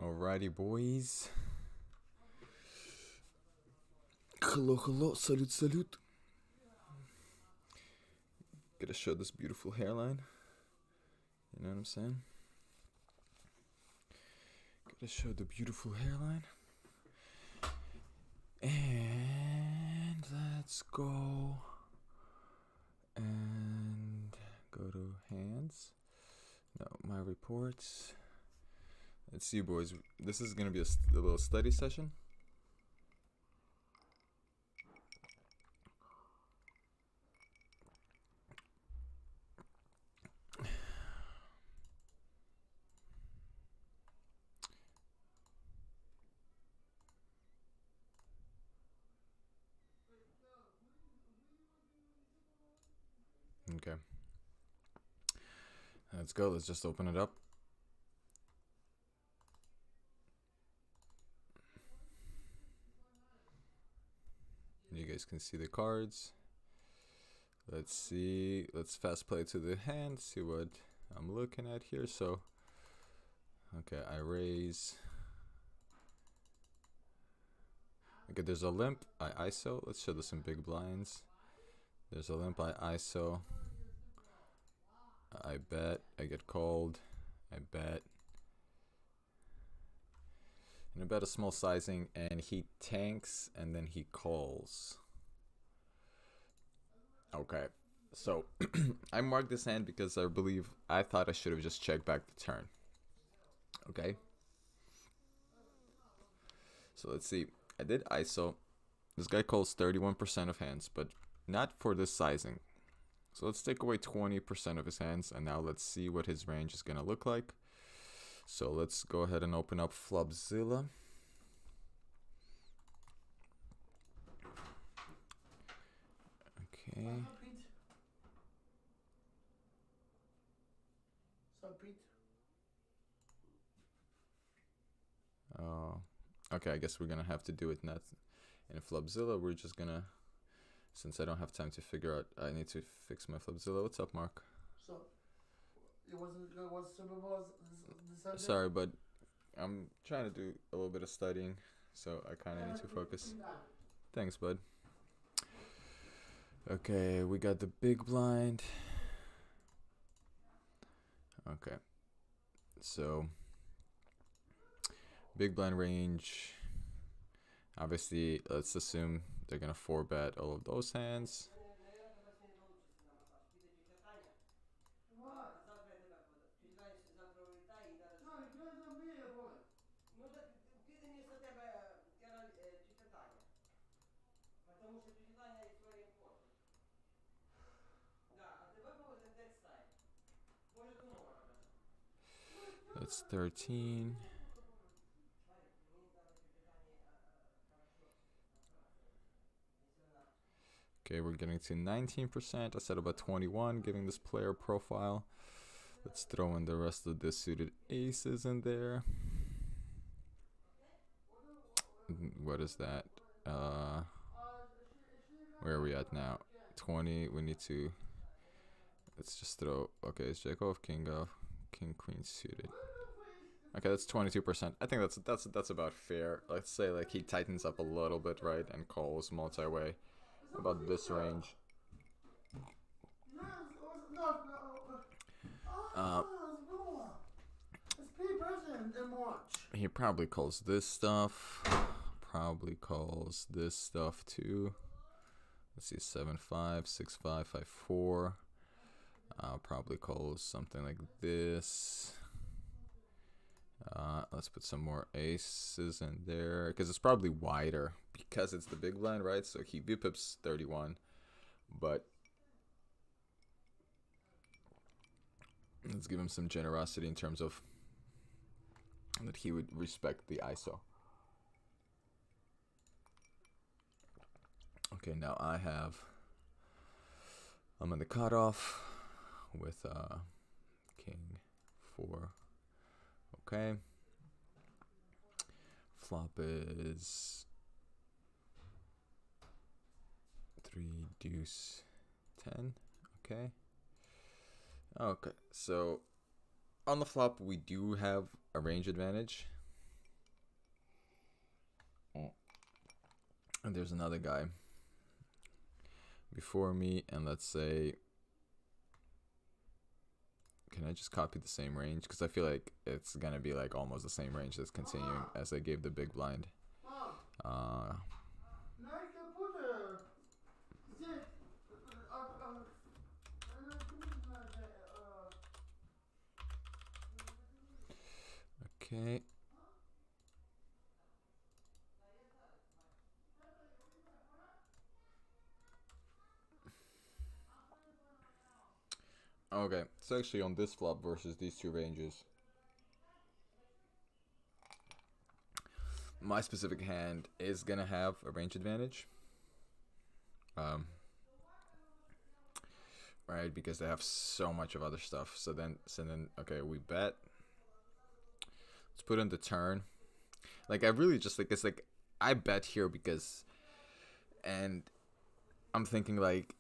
Alrighty, boys. Hello, hello, salute, salute. Gotta show this beautiful hairline. You know what I'm saying? Gotta show the beautiful hairline. And let's go and go to hands. No, my reports. Let's see, boys. This is gonna be a little study session. Okay. Let's go. Let's just open it up. You guys can see the cards. Let's see. Let's fast play to the hand. See what I'm looking at here. So, okay, I raise. Okay, there's a limp. I ISO. Let's show this some big blinds. There's a limp. I ISO. I bet. I get called. I bet. And I bet a small sizing, and he tanks, and then he calls. Okay, so I marked this hand because I thought I should have just checked back the turn. Okay. So let's see. I did ISO. This guy calls 31% of hands, but not for this sizing. So let's take away 20% of his hands, and now let's see what his range is gonna look like. So let's go ahead and open up Flopzilla. Okay. Oh, okay. I guess we're gonna have to do it not in Flopzilla. We're just gonna, since I don't have time to figure out, I need to fix my Flopzilla. What's up, Mark? So, it wasn't Super Bowl this Sunday? Sorry, but I'm trying to do a little bit of studying, so I kind of need to focus. Thanks, bud. Okay, we got the big blind. Okay, so big blind range. Obviously, let's assume they're gonna 4-bet all of those hands. That's 13. Okay, we're getting to 19%. I said about 21, giving this player profile. Let's throw in the rest of the suited aces in there. What is that? Where are we at now? 20. We need to. Let's just throw. Okay, it's Jack off, King, Queen suited. Okay, that's 22%. I think that's about fair. Let's say like he tightens up a little bit, right, and calls multi-way. About this range. He probably calls this stuff. Probably calls this stuff too. Let's see, 7-5, 6-5, 5-4. Probably calls something like this. Let's put some more aces in there because it's probably wider because it's the big blind, right? So he VPIPs 31, but let's give him some generosity in terms of that he would respect the ISO. Okay, now I'm in the cutoff with King 4. Okay. Flop is 3 deuce 10. Okay. Okay. So on the flop we do have a range advantage. And there's another guy before me, and let's say, can I just copy the same range? Because I feel like it's gonna be like almost the same range that's continuing as I gave the big blind. Okay. Okay, it's actually on this flop versus these two ranges. My specific hand is gonna have a range advantage. Right, because they have so much of other stuff. So then, okay, we bet. Let's put in the turn. Like, I really just like, it's like, I bet here because, and I'm thinking like,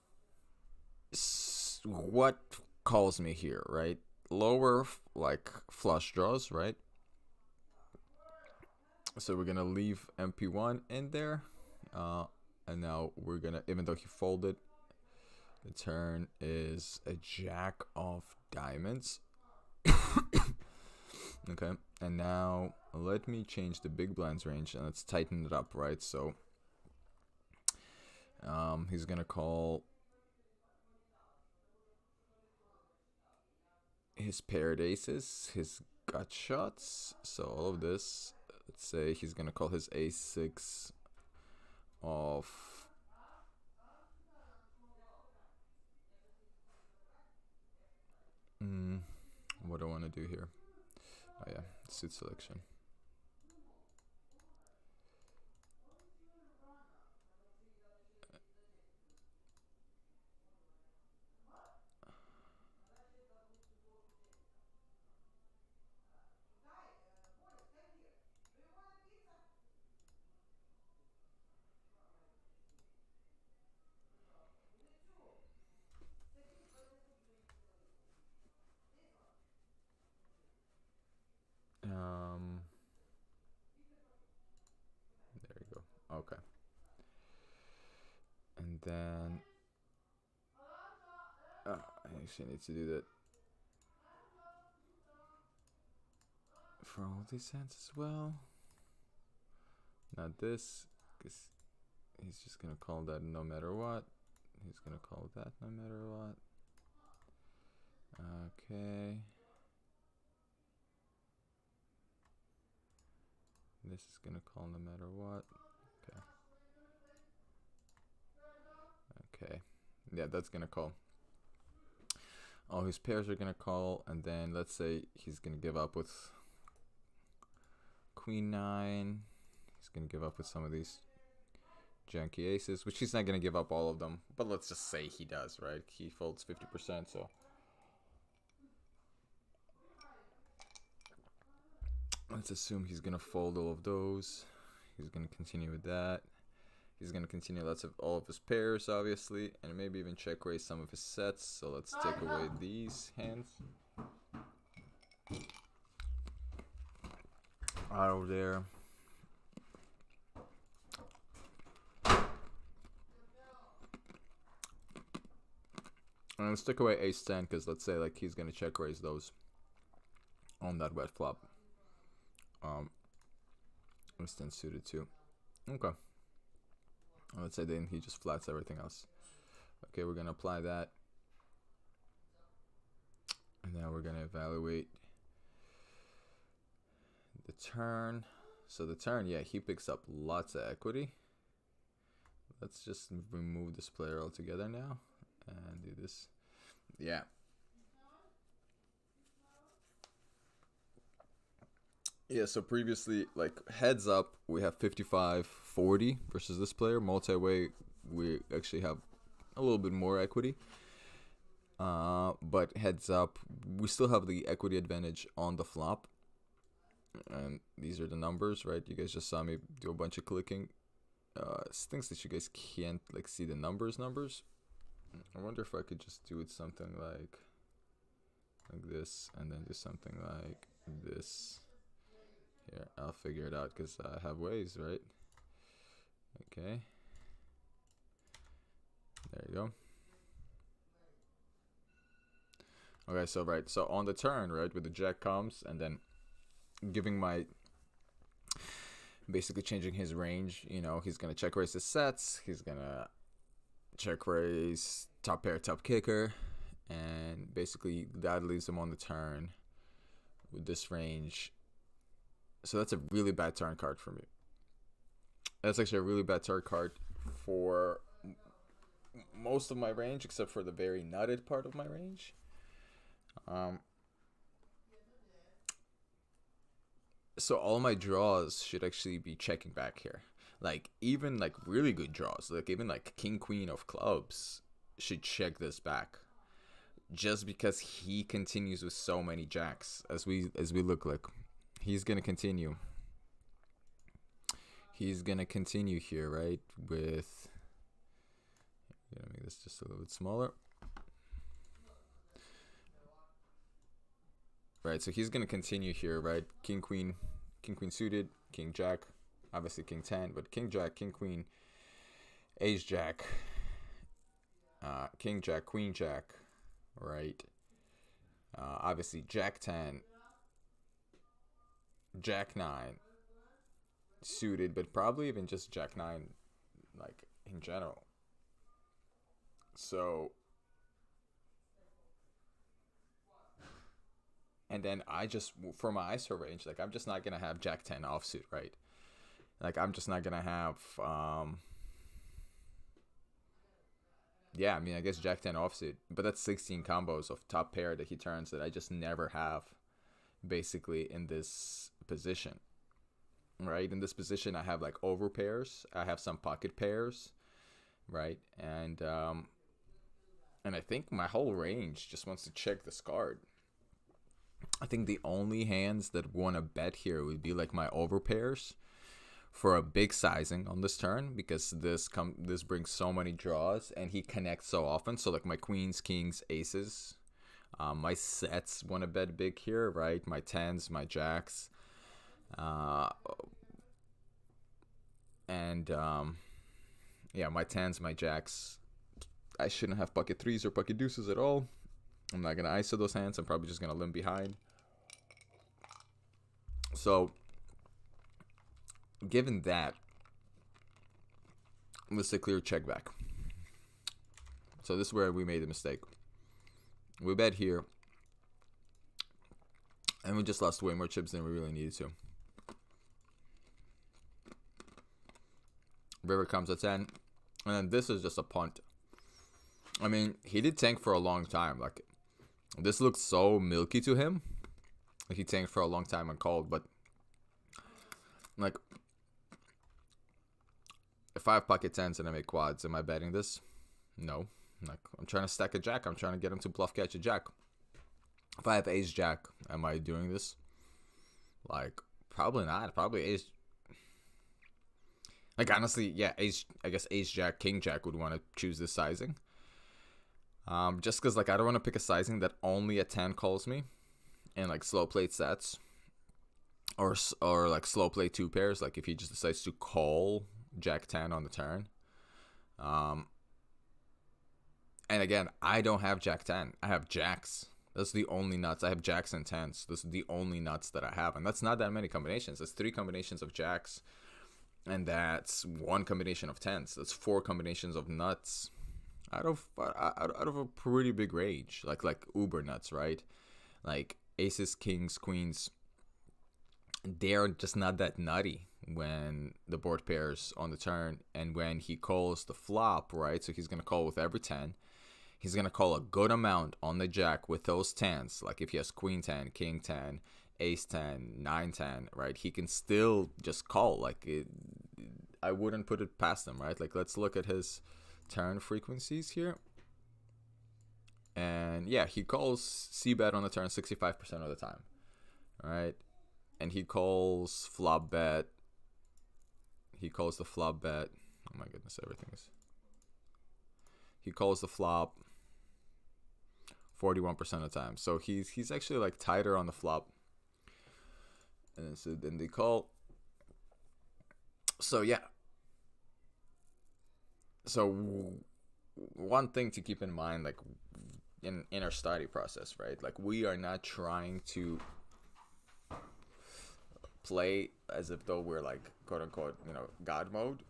what calls me here, right? Lower, like, flush draws, right? So we're gonna leave MP1 in there. And now we're gonna, even though he folded, the turn is a jack of diamonds. Okay, and now let me change the big blinds range and let's tighten it up, right? So he's gonna call his paired aces, his gut shots. So all of this, let's say he's gonna call his ace-6 of what do I want to do here? Oh yeah, suit selection. There you go. Okay. And then I actually need to do that for all these hands as well. Not this, because he's just gonna call that no matter what. He's gonna call that no matter what. Okay. This is gonna call no matter what. Okay. Okay. Yeah, that's gonna call. All his pairs are gonna call, and then let's say he's gonna give up with Queen 9. He's gonna give up with some of these janky aces, which he's not gonna give up all of them, but let's just say he does, right? He folds 50%, so let's assume he's gonna fold all of those. He's gonna continue with that. He's gonna continue lots of all of his pairs, obviously, and maybe even check raise some of his sets. So let's take away these hands out of there. And let's take away ace-10 because let's say like he's gonna check raise those on that wet flop. Ace-10 suited too. Okay. Let's say then he just flats everything else. Okay, we're gonna apply that. And now we're gonna evaluate the turn. So the turn, yeah, he picks up lots of equity. Let's just remove this player altogether now and do this. Yeah. Yeah, so previously, like, heads up, we have 55-40 versus this player. Multi-way, we actually have a little bit more equity. But heads up, we still have the equity advantage on the flop. And these are the numbers, right? You guys just saw me do a bunch of clicking. Things that you guys can't, like, see the numbers. I wonder if I could just do it something like this, and then do something like this. Here, I'll figure it out because I have ways, right? Okay. There you go. Okay, so right, so on the turn, right, with the jack comes, and then giving my, basically changing his range. You know, he's gonna check raise his sets. He's gonna check raise top pair, top kicker, and basically that leaves him on the turn with this range. So that's a really bad turn card for me. That's actually a really bad turn card for most of my range, except for the very nutted part of my range. So all my draws should actually be checking back here. Like even like really good draws, like even like king queen of clubs should check this back. Just because he continues with so many jacks, as we look like, he's gonna continue. He's gonna continue here, right? With, gonna make this just a little bit smaller. Right, so he's gonna continue here, right? King queen suited, king jack, obviously king 10, but king jack, king queen, ace jack, king jack, queen jack, right? Obviously jack 10, jack 9 suited, but probably even just jack 9 like in general. So, and then I just, for my ISO range, like I'm just not gonna have jack 10 offsuit, right? Like I'm just not gonna have yeah, I mean, I guess jack 10 offsuit, but that's 16 combos of top pair that he turns that I just never have basically in this position. Right? In this position I have like over pairs, I have some pocket pairs, right? And I think my whole range just wants to check this card. I think the only hands that want to bet here would be like my over pairs for a big sizing on this turn, because this brings so many draws and he connects so often. So like my queens, kings, aces, my sets want to bet big here, right? My 10s, my jacks, and yeah, my 10s, my jacks. I shouldn't have pocket 3s or pocket deuces at all. I'm not gonna ISO those hands. I'm probably just gonna limp behind. So given that, let's say clear check back. So this is where we made a mistake. We bet here, and we just lost way more chips than we really needed to. River comes at 10, and then this is just a punt. I mean, he did tank for a long time. Like, this looked so milky to him. Like, he tanked for a long time and called, but like, if I have pocket 10s and I make quads, am I betting this? No. Like, I'm trying to stack a jack. I'm trying to get him to bluff catch a jack. If I have ace jack, am I doing this? Like, probably not. Probably ace. Like, honestly, yeah, ace. I guess ace jack, king jack would want to choose this sizing. Just because, like, I don't want to pick a sizing that only a 10 calls me and like slow plate sets, or like slow play 2 pairs. Like if he just decides to call jack 10 on the turn. And again, I don't have jack 10. I have jacks. That's the only nuts. I have jacks and 10s. Those are the only nuts that I have. And that's not that many combinations. That's 3 combinations of jacks. And that's 1 combination of 10s. That's 4 combinations of nuts. Out of a pretty big range. Like uber nuts, right? Like aces, kings, queens. They're just not that nutty when the board pairs on the turn, and when he calls the flop, right? So he's going to call with every 10. He's going to call a good amount on the jack with those 10s. Like if he has queen 10, king 10, ace 10, 9 10, right? He can still just call. Like I wouldn't put it past him, right? Like let's look at his turn frequencies here. And yeah, he calls c-bet on the turn 65% of the time, right? And he calls flop bet. He calls the flop bet. Oh my goodness, everything is. He calls the flop 41% of the time. So he's actually like tighter on the flop. And then they call. So yeah. So one thing to keep in mind, like in our study process, right? Like we are not trying to play as if though we're like quote unquote, God mode,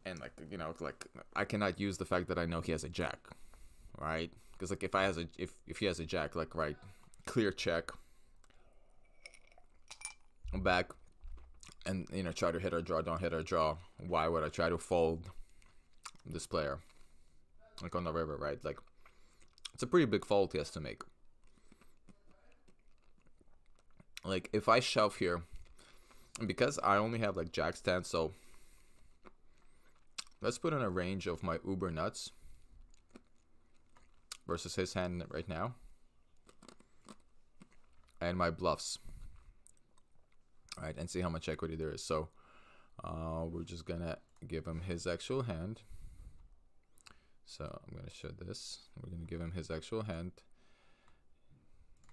and like like I cannot use the fact that I know he has a jack, right? Because like if he has a jack, like right, clear check, back, and try to hit or draw, don't hit or draw. Why would I try to fold this player like on the river, right? Like it's a pretty big fold he has to make. Like if I shove here, and because I only have like jack stand, so let's put in a range of my uber nuts versus his hand right now, and my bluffs, right, and see how much equity there is. So we're just gonna give him his actual hand. So I'm gonna show this. We're gonna give him his actual hand.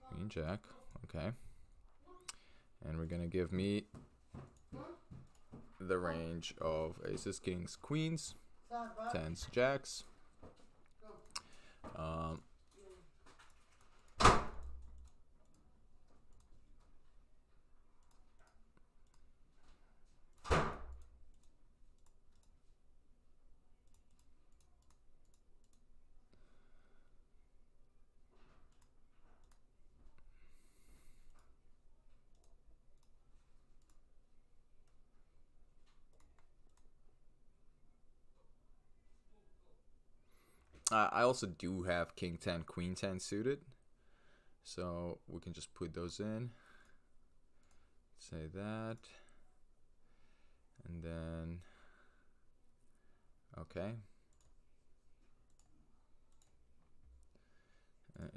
Queen jack, okay. And we're gonna give me the range of aces, kings, queens, tens, jacks. I also do have king 10, queen 10 suited, so we can just put those in. Say that, and then okay.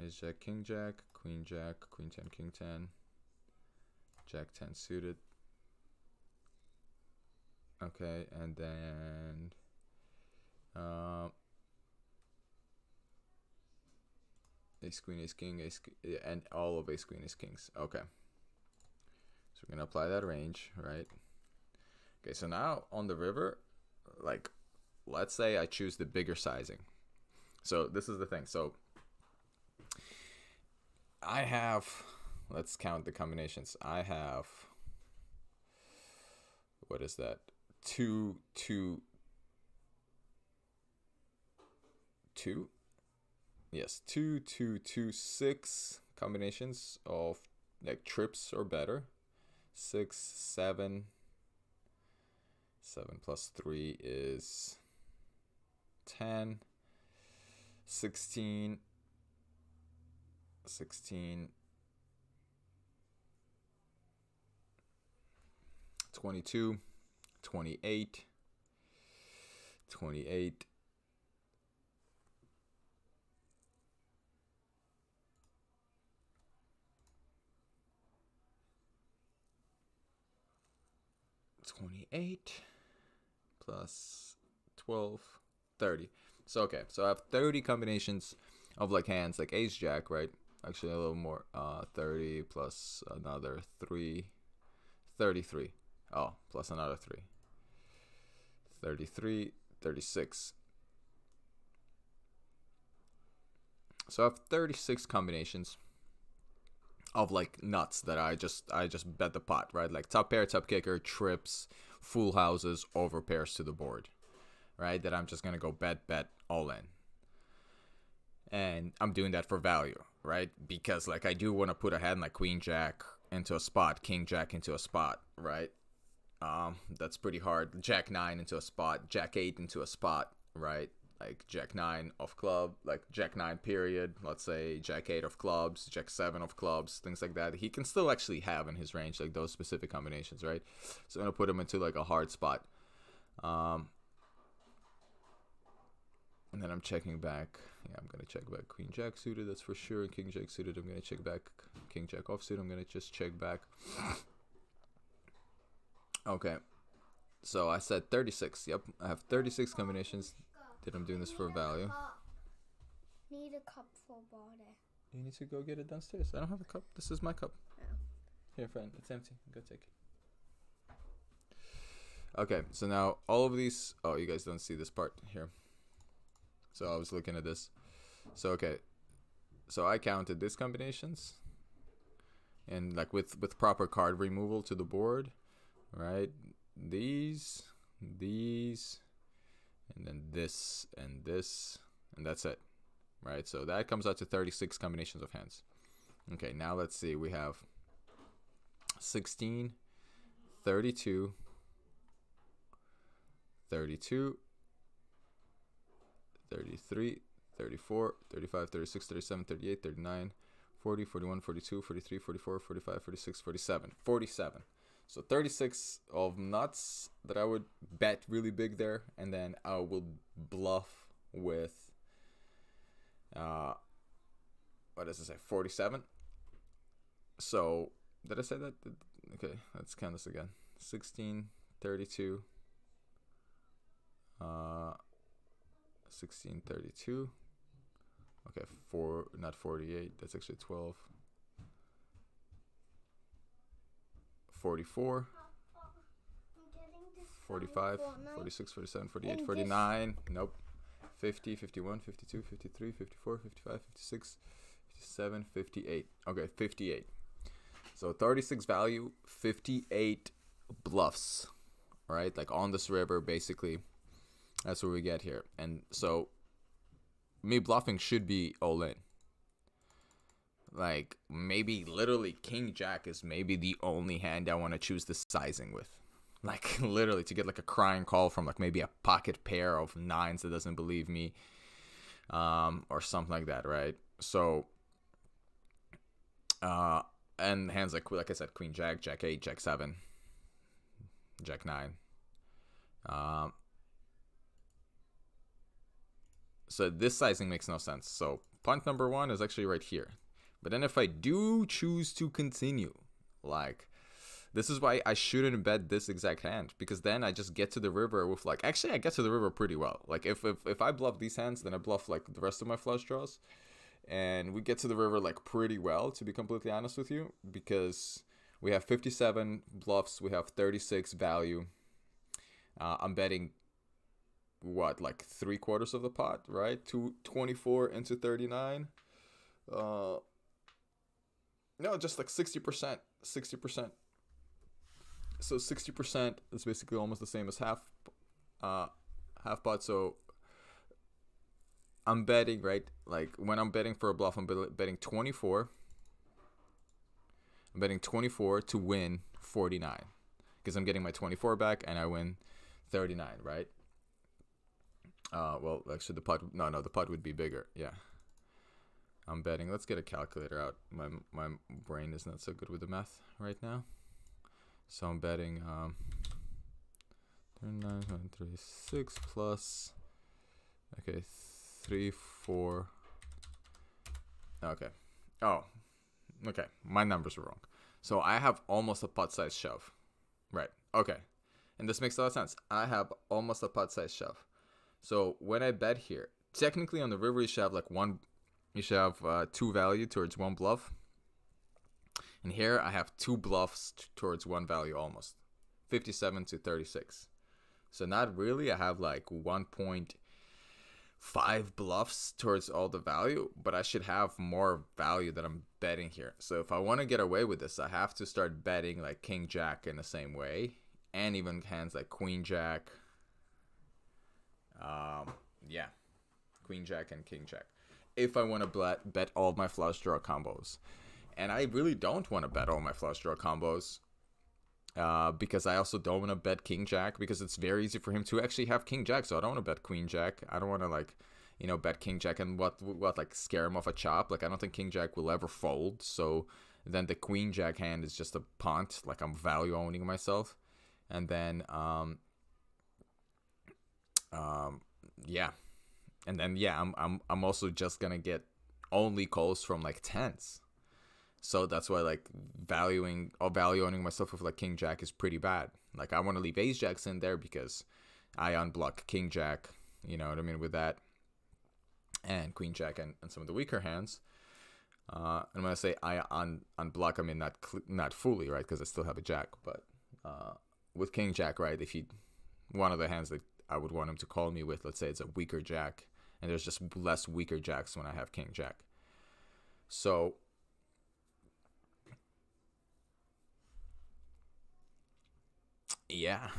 Is jack, king jack, queen 10, king 10, jack 10 suited. Okay, and then ace queen, ace king, and all of ace queen, ace kings. Okay, so we're gonna apply that range, right? Okay, so now on the river, like let's say I choose the bigger sizing. So this is the thing. So I have, let's count the combinations. I have, what is that? 2, 2, 2. Yes, 2, 2, 2, 6 combinations of like trips or better. 6, 7. 7 plus 3 is 10. 16. 22. 28. 28. 28 plus 12, 30. So okay, so I have 30 combinations of like hands, like ace jack, right? Actually a little more. 30 plus another 3, 33. Oh, plus another 3. 33, 36. So I have 36 combinations of like nuts that I just bet the pot, right? Like top pair, top kicker, trips, full houses, over pairs to the board, right? That I'm just gonna go bet all in. And I'm doing that for value, right? Because like I do want to put a hand like queen jack into a spot, king jack into a spot, right? That's pretty hard. Jack 9 into a spot, jack 8 into a spot, right? Like jack 9 of club, like jack 9 period, let's say jack 8 of clubs, jack 7 of clubs, things like that. He can still actually have in his range like those specific combinations, right? So I'm gonna put him into like a hard spot. And then I'm checking back. Yeah, I'm gonna check back queen jack suited, that's for sure. And king jack suited, I'm gonna check back. King jack offsuit, I'm gonna just check back. Okay, so I said 36. Yep, I have 36 combinations that I'm doing this for value. Need a cup for water. You need to go get it downstairs. I don't have a cup. This is my cup. Oh. Here, friend, it's empty. Go take it. Okay, so now all of these. Oh, you guys don't see this part here. So I was looking at this. So okay, so I counted these combinations, and like with proper card removal to the board, right? These, and then this and this, and that's it, right? So that comes out to 36 combinations of hands. Okay, now let's see. We have 16, 32, 32, 33, 34, 35, 36, 37, 38, 39, 40, 41, 42, 43, 44, 45, 46, 47. 47. So 36 of nuts that I would bet really big there, and then I will bluff with what does it say? 47. So did I say that? Okay, let's count this again. 16, 32, 16, 32. Okay, not 48. That's actually 12. 44, 45, 46, 47, 48, 49. Nope. 50, 51, 52, 53, 54, 55, 56, 57, 58. Okay, 58. So 36 value, 58 bluffs, right? Like on this river, basically. That's what we get here. And so me bluffing should be all in. Like maybe literally King Jack is maybe the only hand I want to choose the sizing with. Like literally to get like a crying call from like maybe a pocket pair of nines that doesn't believe me, or something like that, right? So and hands like I said, Queen Jack, Jack 8, Jack 7, Jack 9. So this sizing makes no sense. So punt number 1 is actually right here. But then if I do choose to continue, like, this is why I shouldn't bet this exact hand, because then I just get to the river with like, actually I get to the river pretty well. Like if I bluff these hands, then I bluff like the rest of my flush draws, and we get to the river like pretty well, to be completely honest with you, because we have 57 bluffs, we have 36 value. I'm betting what, like 3/4 of the pot, right? 24 into 39. No, just like 60%. 60%. So 60% is basically almost the same as half pot. So I'm betting, right? Like when I'm betting for a bluff, I'm betting 24. I'm betting 24 to win 49, because I'm getting my 24 back and I win 39, right? Well, actually the pot, no, the pot would be bigger. Yeah. I'm betting, let's get a calculator out. My brain is not so good with the math right now. So I'm betting 39.36 plus, okay, 3, 4. Okay. Oh, okay. My numbers are wrong. So I have almost a pot size shove. Right. Okay. And this makes a lot of sense. I have almost a pot size shove. So when I bet here, technically on the river you should have like you should have 2 value towards 1 bluff. And here I have 2 bluffs towards 1 value almost. 57 to 36. So not really, I have like 1.5 bluffs towards all the value, but I should have more value that I'm betting here. So if I want to get away with this, I have to start betting like King Jack in the same way, and even hands like Queen Jack. Yeah, Queen Jack and King Jack. If I want to bet all my flush draw combos. And I really don't want to bet all my flush draw combos, because I also don't want to bet King Jack, because it's very easy for him to actually have King Jack. So I don't want to bet Queen Jack. I don't want to like, bet King Jack and what like scare him off a chop. Like I don't think King Jack will ever fold. So then the Queen Jack hand is just a punt. Like I'm value owning myself. And then yeah. And then yeah, I'm also just gonna get only calls from like 10s. So that's why like value owning myself with like King Jack is pretty bad. Like I want to leave Ace Jacks in there because I unblock King Jack, you know what I mean, with that, and Queen Jack and some of the weaker hands. And when I say I unblock, I mean not fully, right? Because I still have a Jack, but with King Jack, right? If one of the hands that I would want him to call me with, let's say it's a weaker Jack, and there's just less weaker jacks when I have king jack. So yeah,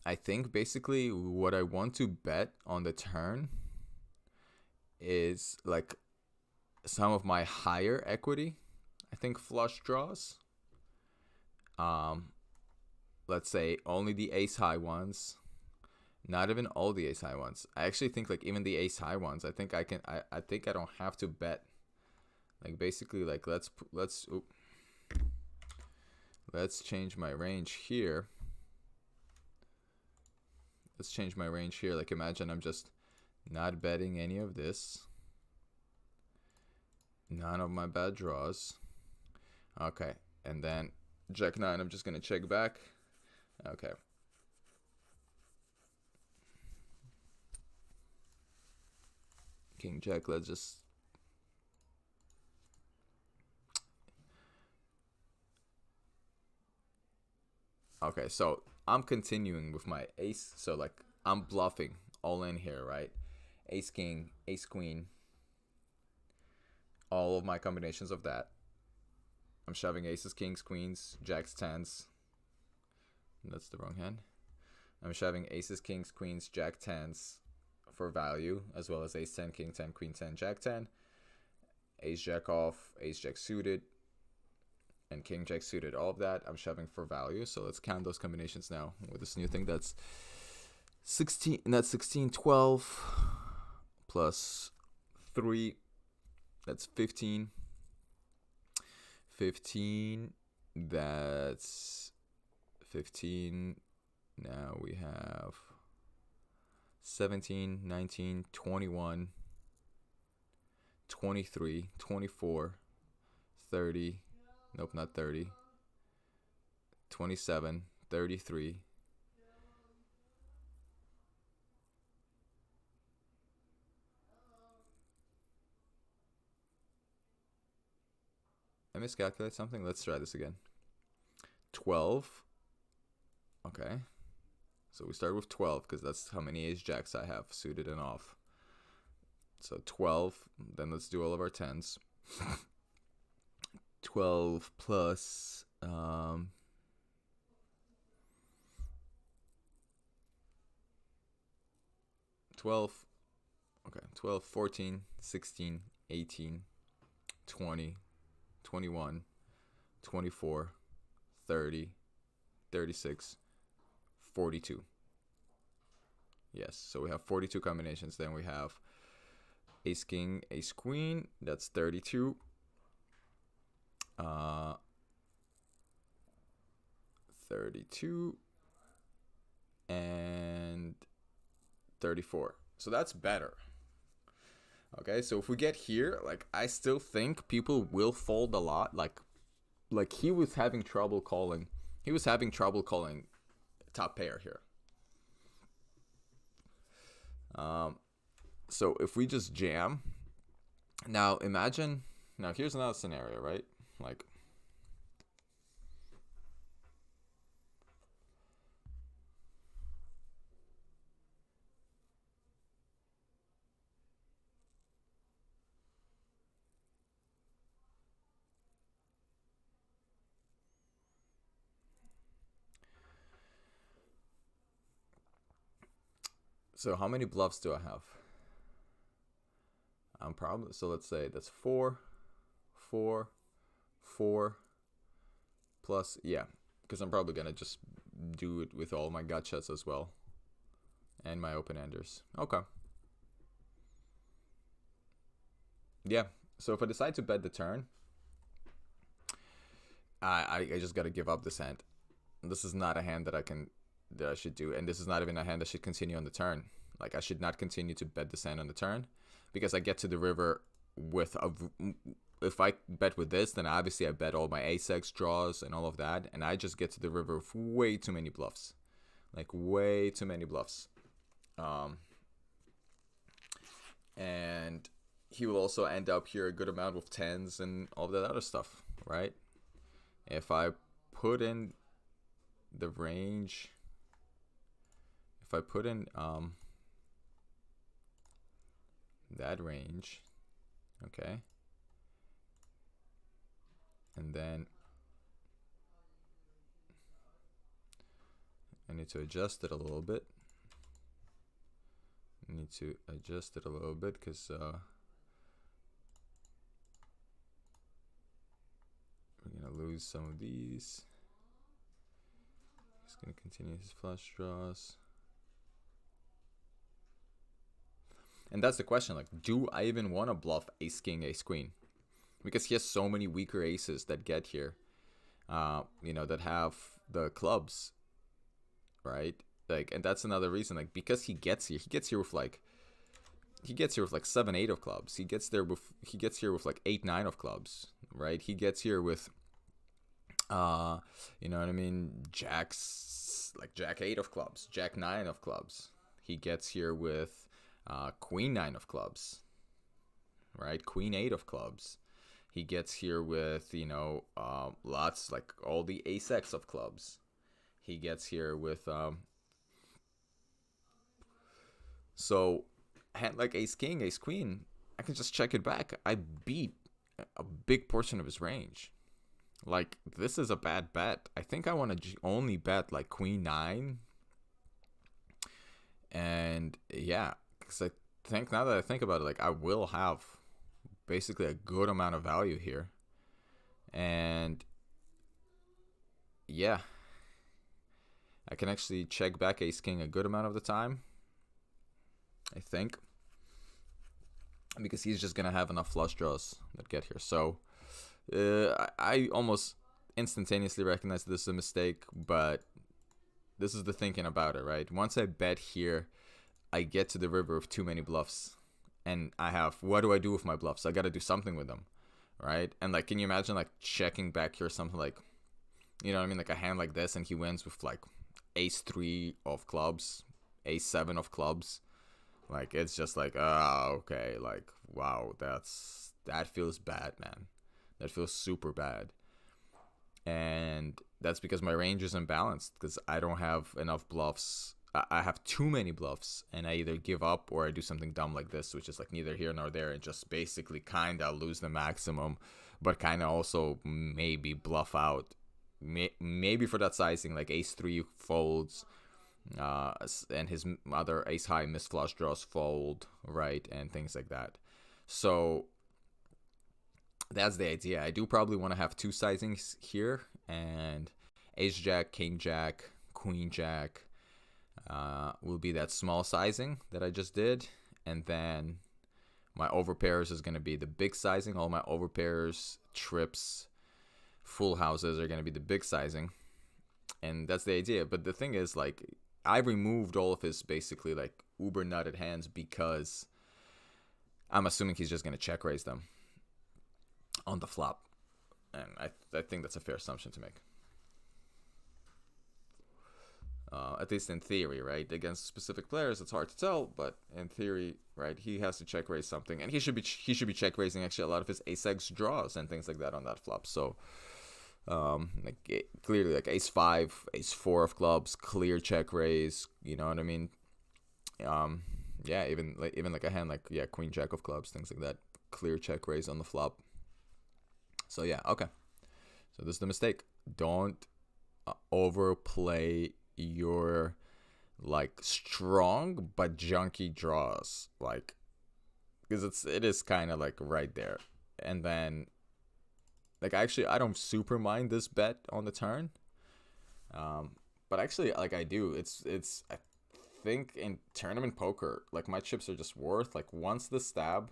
I think basically what I want to bet on the turn is like some of my higher equity. I think flush draws. Let's say only the ace high ones, not even all the ace high ones. I actually think like even the ace high ones, I think I can. I think I don't have to bet. Like basically like let's change my range here. Let's change my range here. Like imagine I'm just not betting any of this. None of my bad draws. Okay, and then jack 9, I'm just gonna check back. Okay. King jack, let's just okay, so I'm continuing with my ace. So like I'm bluffing all in here, right? Ace king, ace queen, all of my combinations of that. I'm shoving aces, kings, queens, jacks, tens. That's the wrong hand. I'm shoving aces, kings, queens, jack, tens for value, as well as ace 10, king 10, queen 10, jack 10, ace jack off, ace jack suited, and king jack suited. All of that I'm shoving for value. So let's count those combinations now with this new thing. That's 16, and that's 16, 12 plus 3, that's 15. 15, that's 15. Now we have 17, 19, 21, 23, 24, 30. Nope, not 30. 27, 33. I miscalculate something? Let's try this again. 12. Okay. So we start with 12 because that's how many ace jacks I have suited and off. So 12. Then let's do all of our tens. 12 plus 12. Okay, 12, 14, 16, 18, 20, 21, 24, 30, 36, 42. Yes, so we have 42 combinations. Then we have ace king, ace queen. That's 32. 32 and 34. So that's better. Okay, so if we get here, like I still think people will fold a lot. Like he was having trouble calling. He was having trouble calling top pair here. So if we just jam, now imagine. Now here's another scenario, right? Like. So how many bluffs do I have? I'm probably, so let's say that's 4, 4, 4, plus, yeah, because I'm probably going to just do it with all my gut shots as well. And my open-enders. Okay. Yeah, so if I decide to bet the turn, I just got to give up this hand. This is not a hand that I should do, and this is not even a hand that should continue on the turn. Like I should not continue to bet this hand on the turn, because I get to the river with if I bet with this, then obviously I bet all my ace-x draws and all of that, and I just get to the river with way too many bluffs, like way too many bluffs. And he will also end up here a good amount with tens and all that other stuff, right? If I put in the range, if I put in that range. Okay. And then I need to adjust it a little bit. I need to adjust it a little bit because we're gonna lose some of these. He's gonna continue his flush draws. And that's the question, like, do I even want to bluff ace king, ace queen? Because he has so many weaker aces that get here, you know, that have the clubs, right? Like, and that's another reason, like, because he gets here with like 7-8 of clubs. He gets here with like 8-9 of clubs, right? He gets here with, you know what I mean, jacks, like jack 8 of clubs, jack 9 of clubs. He gets here with queen 9 of clubs, right? Queen 8 of clubs. He gets here with, you know, lots, like all the ace X of clubs. He gets here with, so hand like ace king, ace queen, I can just check it back. I beat a big portion of his range. Like, this is a bad bet. I think I want to only bet like queen 9. And yeah, because I think now that I think about it, like, I will have basically a good amount of value here. And yeah, I can actually check back ace king a good amount of the time, I think, because he's just gonna have enough flush draws that get here. So I almost instantaneously recognize this is a mistake, but this is the thinking about it, right? Once I bet here, I get to the river with too many bluffs, and I have, what do I do with my bluffs? I got to do something with them, right? And like, can you imagine like checking back here something like, you know what I mean, like a hand like this, and he wins with like ace 3 of clubs, ace 7 of clubs. Like, it's just like, okay, like, wow, that feels bad, man. That feels super bad. And that's because my range is imbalanced, because I don't have enough bluffs. I have too many bluffs, and I either give up or I do something dumb like this, which is like neither here nor there, and just basically kind of lose the maximum, but kind of also maybe bluff out. Maybe for that sizing, like ace 3 folds, and his other ace high miss flush draws fold, right, and things like that. So that's the idea. I do probably want to have 2 sizings here, and ace jack, king jack, queen jack will be that small sizing that I just did, and then my overpairs is going to be the big sizing. All my overpairs, trips, full houses are going to be the big sizing, and that's the idea. But the thing is, like, I removed all of his basically like uber nutted hands because I'm assuming he's just going to check raise them on the flop, and I think that's a fair assumption to make. At least in theory, right? Against specific players, it's hard to tell, but in theory, right, he has to check raise something, and he should be check raising actually a lot of his ace X draws and things like that on that flop. So, like clearly, like ace 5, ace 4 of clubs, clear check raise. You know what I mean? Yeah, even like a hand like queen jack of clubs, things like that, clear check raise on the flop. So yeah, okay. So this is the mistake. Don't overplay your like strong but junky draws, like, because it is kind of like right there. And then like actually I don't super mind this bet on the turn, but actually like I do. It's I think in tournament poker, like my chips are just worth like once the stab,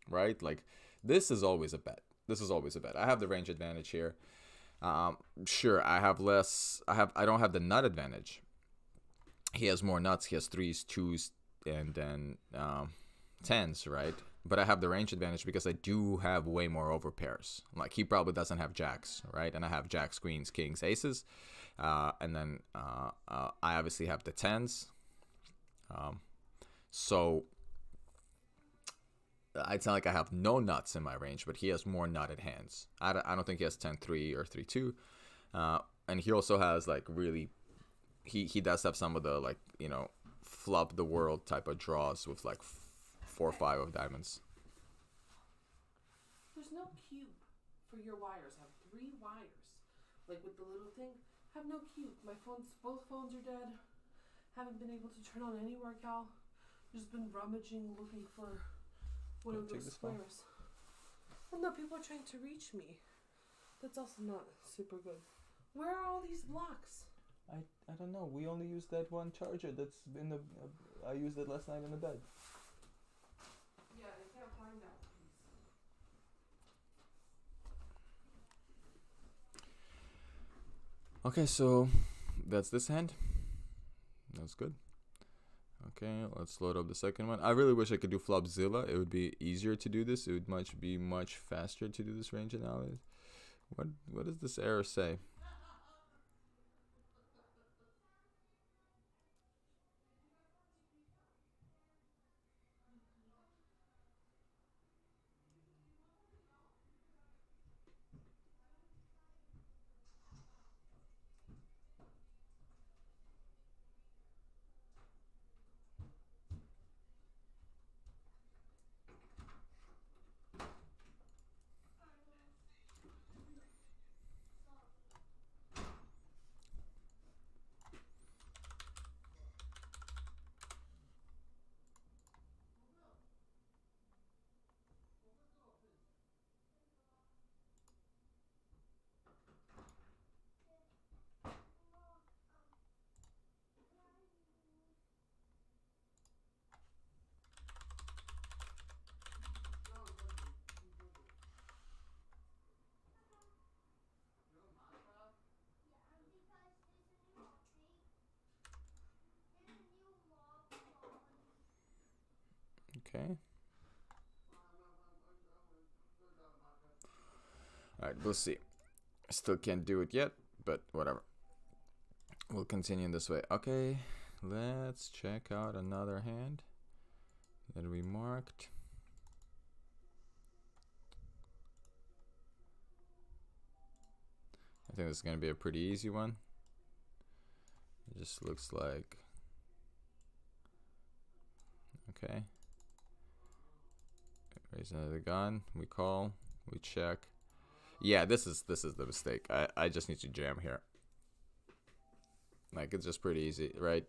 right? Like this is always a bet. I have the range advantage here. Sure, I don't have the nut advantage. He has more nuts. He has 3s, 2s, and then 10s, right? But I have the range advantage because I do have way more overpairs. Like, he probably doesn't have jacks, right? And I have jacks, queens, kings, aces. And then I obviously have the 10s. So I'd sound like I have no nuts in my range, but he has more nutted hands. I don't think he has 10-3 or 3-2. And he also has, like, really, he does have some of the, like, you know, flop the world type of draws with, like, 4-5 of diamonds. There's no cube for your wires. I have 3 wires. Like with the little thing. Have no cube. My phones, both phones are dead. Haven't been able to turn on anywhere, Cal. Just been rummaging, looking for one of those squares. Well, no, people are trying to reach me. That's also not super good. Where are all these blocks? I don't know. We only used that one charger that's in the. I used it last night in the bed. Yeah, I can't find that piece. Okay, so that's this hand. That's good. Okay, let's load up the second one. I really wish I could do Flopzilla. It would be easier to do this. It would be much faster to do this range analysis. What does this error say? Okay. Alright, we'll see. Still can't do it yet, but whatever. We'll continue this way. Okay, let's check out another hand that we marked. I think this is going to be a pretty easy one. It just looks like... Okay. Raise another gun. We call. We check. Yeah, this is the mistake. I just need to jam here. Like, it's just pretty easy, right?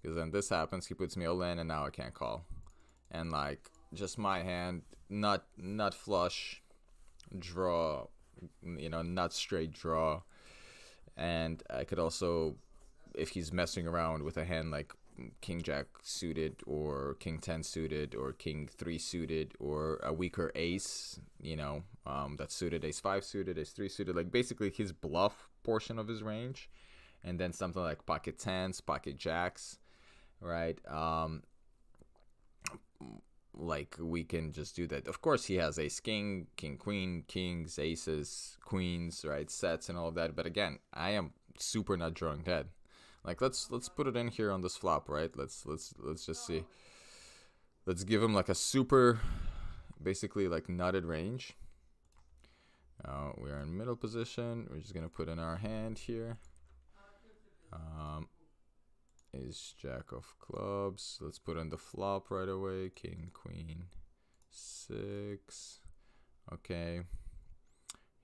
Because then this happens, he puts me all in, and now I can't call. And like, just my hand, not flush, draw, you know, not straight draw. And I could also, if he's messing around with a hand like King Jack suited, or King 10 suited, or King 3 suited, or a weaker ace, you know, that's suited, ace 5 suited, ace 3 suited, like basically his bluff portion of his range. And then something like pocket 10s, pocket jacks, right? Like, we can just do that. Of course, he has ace king, king queen, kings, aces, queens, right? Sets and all of that. But again, I am super not drawing dead. Like, let's put it in here on this flop, right? Let's just see. Let's give him like a super, basically like nutted range. We are in middle position. We're just gonna put in our hand here. Is jack of clubs. Let's put in the flop right away. King, queen, 6. Okay.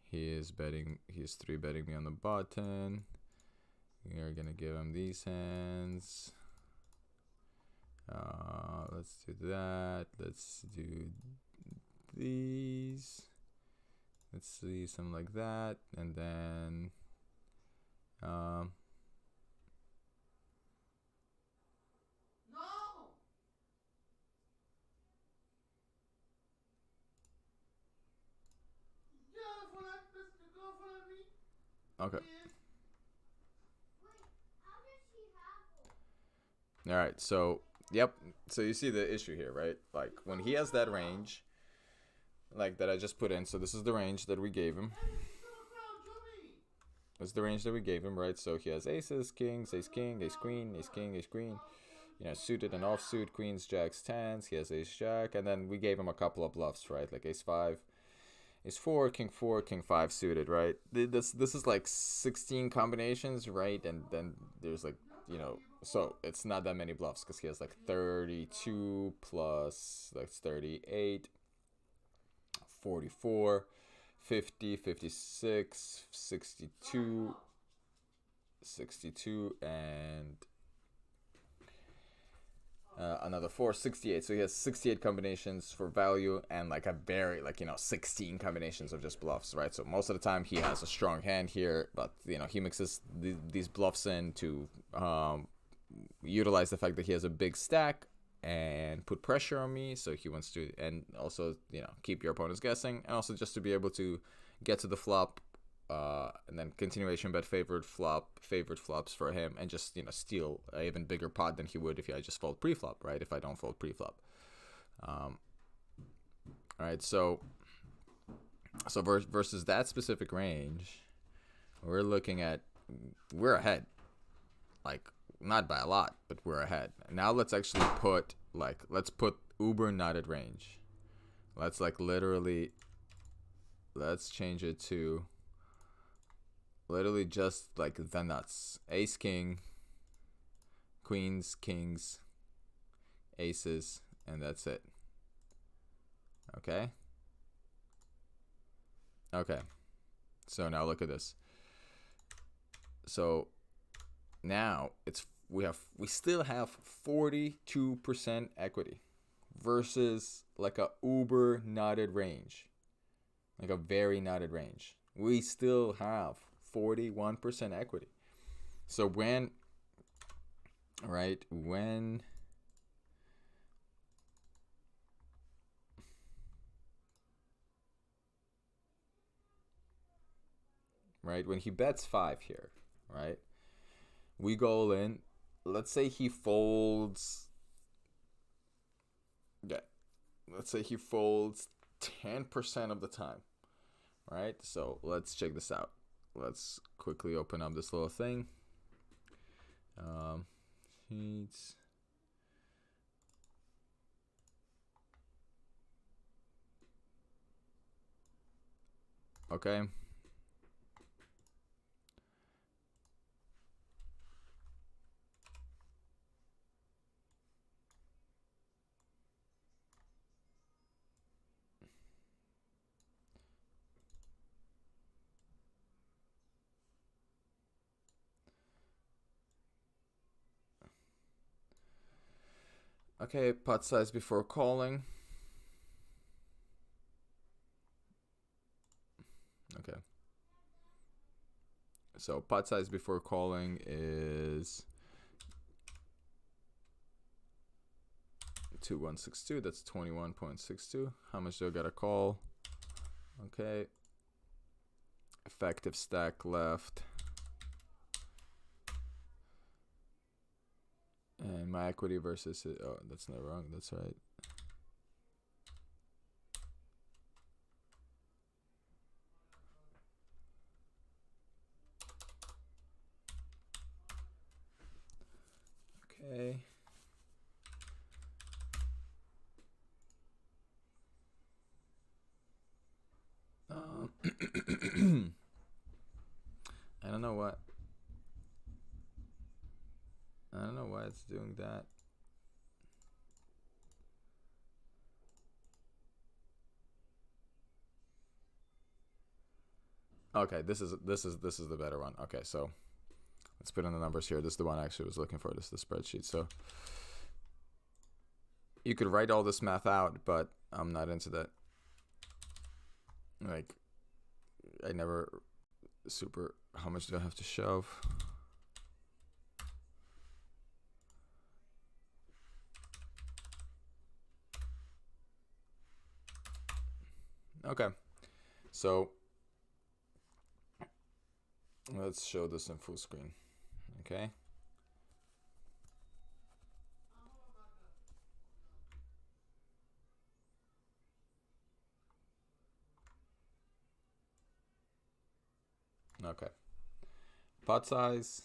He is 3-betting me on the button. We are gonna give him these hands. Let's do that. Let's do these. Let's see, something like that. And then okay. All right, so yep. So you see the issue here, right? Like, when he has that range, like that I just put in. So this is the range that we gave him. That's the range that we gave him, right? So he has aces, kings, ace king, ace queen, ace king, ace queen. You know, suited and offsuit, queens, jacks, 10s. He has ace jack, and then we gave him a couple of bluffs, right? Like ace 5. Is 4, king 5 suited, right? This is like 16 combinations, right? And then there's like you know, so it's not that many bluffs because he has like 32 plus, that's 38, 44, 50, 56, 62, 62, and another 4, 68. So he has 68 combinations for value and like a very, like, you know, 16 combinations of just bluffs, right? So most of the time he has a strong hand here, but, you know, he mixes these bluffs in to utilize the fact that he has a big stack and put pressure on me. So he wants to, and also, you know, keep your opponents guessing, and also just to be able to get to the flop, and then continuation bet favorite flops for him, and just, you know, steal an even bigger pot than he would if I just fold pre-flop, right? If I don't fold pre-flop. All right, so versus that specific range, we're ahead, like not by a lot, but we're ahead. Now let's actually put uber nutted range. Let's let's change it to literally just like the nuts. Ace, king, queens, kings, aces, and that's it. Okay? Okay. So now look at this. So now we still have 42% equity versus like a uber knotted range. Like a very knotted range. We still have 41% equity. So when he bets 5 here, right? We go all in. Let's say he folds. Yeah. Let's say he folds 10% of the time, right? So let's check this out. Let's quickly open up this little thing. Sheets. Okay. Okay, pot size before calling. Okay. So pot size before calling is 2162. That's 21.62. How much do I gotta call? Okay. Effective stack left. And my equity versus it. Oh, that's not wrong. That's right. Okay. I don't know what. I don't know why it's doing that. Okay, this is the better one. Okay, so let's put in the numbers here. This is the one I actually was looking for. This is the spreadsheet. So you could write all this math out, but I'm not into that. Like, I never super. How much do I have to shove? Okay, so let's show this in full screen. Okay. Okay. Pot size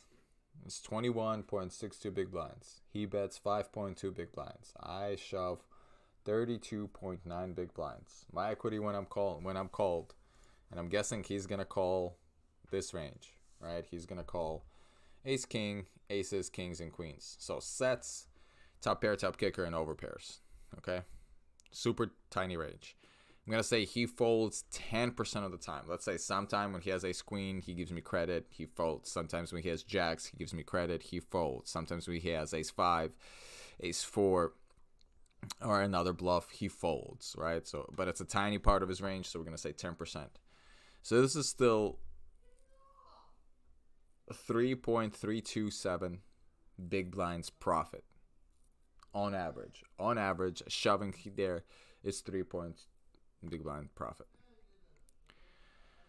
is 21.62 big blinds. He bets 5.2 big blinds. I shove 32.9 big blinds. My equity when I'm called, and I'm guessing he's gonna call this range, right? He's gonna call ace, king, aces, kings, and queens. So sets, top pair, top kicker, and over pairs. Okay, super tiny range. I'm gonna say he folds 10% of the time. Let's say sometime when he has ace queen, he gives me credit, he folds. Sometimes when he has jacks, he gives me credit, he folds. Sometimes when he has ace 5, ace 4, or another bluff, he folds, right? So, but it's a tiny part of his range, so we're gonna say 10%. So this is still 3.327 big blinds profit on average. On average, shoving there is 3 big blind profit.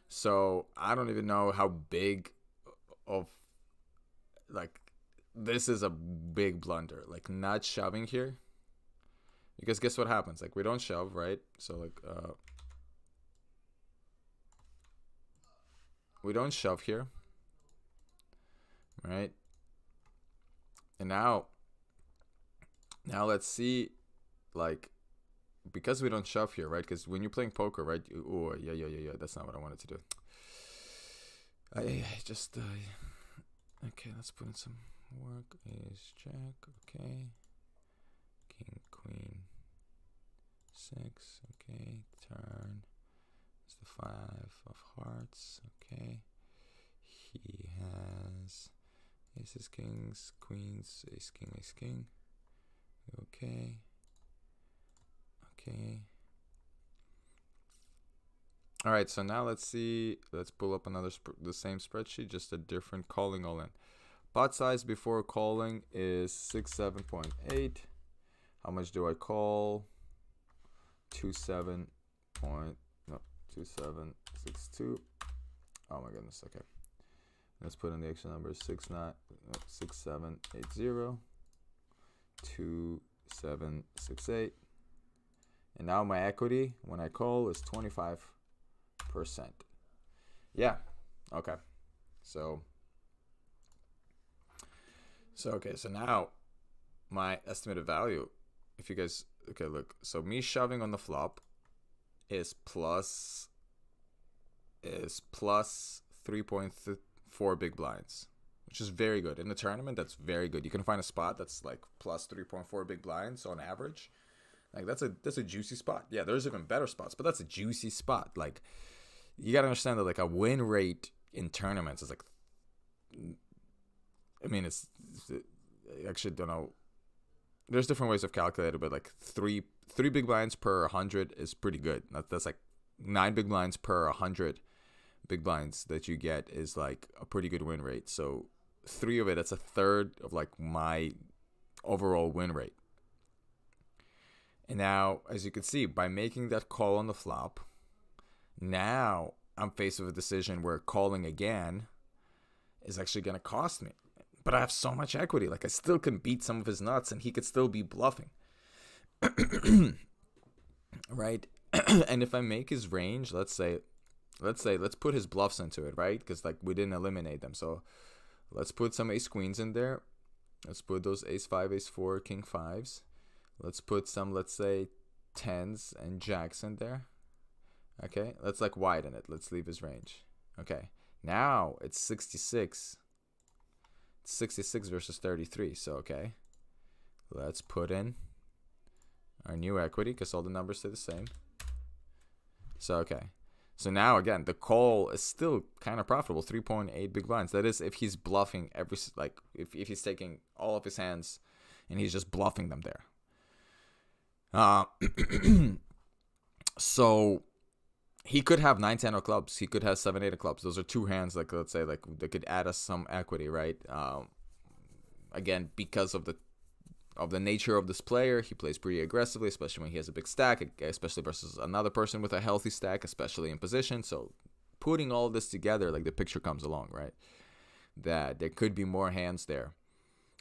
So I don't even know how big of, like, this is a big blunder, like not shoving here, because guess what happens? Like, we don't shove, right? So like we don't shove here, right? And now let's see, like, because we don't shove here, right? Because when you're playing poker, right? Oh, yeah. That's not what I wanted to do. I just, okay, let's put in some work. Ace, jack, okay. King, queen, 6, okay. Turn. It's the 5 of hearts, okay. He has aces, kings, queens, ace, king. Okay. Okay. All right, so now let's see. Let's pull up another the same spreadsheet, just a different calling all in. Pot size before calling is 67.8. How much do I call? 2762. Oh my goodness. Okay. Let's put in the extra numbers. 6780. 2768. And now my equity when I call is 25%. Yeah. Okay. So okay. So now my estimated value, if you guys, okay, look. So me shoving on the flop is plus 3.4 big blinds, which is very good. In the tournament, that's very good. You can find a spot that's like plus 3.4 big blinds on average. Like, that's a juicy spot. Yeah, there's even better spots, but that's a juicy spot. Like, you gotta understand that, like, a win rate in tournaments is like, I mean, I actually don't know. There's different ways of calculating, but like three big blinds per 100 is pretty good. That's like 9 big blinds per 100 big blinds that you get is like a pretty good win rate. So 3 of it, that's a third of like my overall win rate. And now, as you can see, by making that call on the flop, now I'm faced with a decision where calling again is actually going to cost me. But I have so much equity. Like, I still can beat some of his nuts and he could still be bluffing. Right? And if I make his range, let's put his bluffs into it, right? Because, like, we didn't eliminate them. So let's put some ace queens in there. Let's put those ace 5, ace 4, king 5s. Let's put some, let's say, 10s and jacks in there. Okay, let's like widen it. Let's leave his range. Okay, now it's 66. It's 66 versus 33. So, okay, let's put in our new equity because all the numbers stay the same. So, okay. So now, again, the call is still kind of profitable. 3.8 big blinds. That is if he's bluffing if he's taking all of his hands and he's just bluffing them there. So he could have 9, 10 of clubs. He could have 7, 8 of clubs. Those are 2 hands, like, let's say, like, that could add us some equity, right? Again, because of the nature of this player, he plays pretty aggressively, especially when he has a big stack, especially versus another person with a healthy stack, especially in position. So putting all this together, like, the picture comes along, right? That there could be more hands there.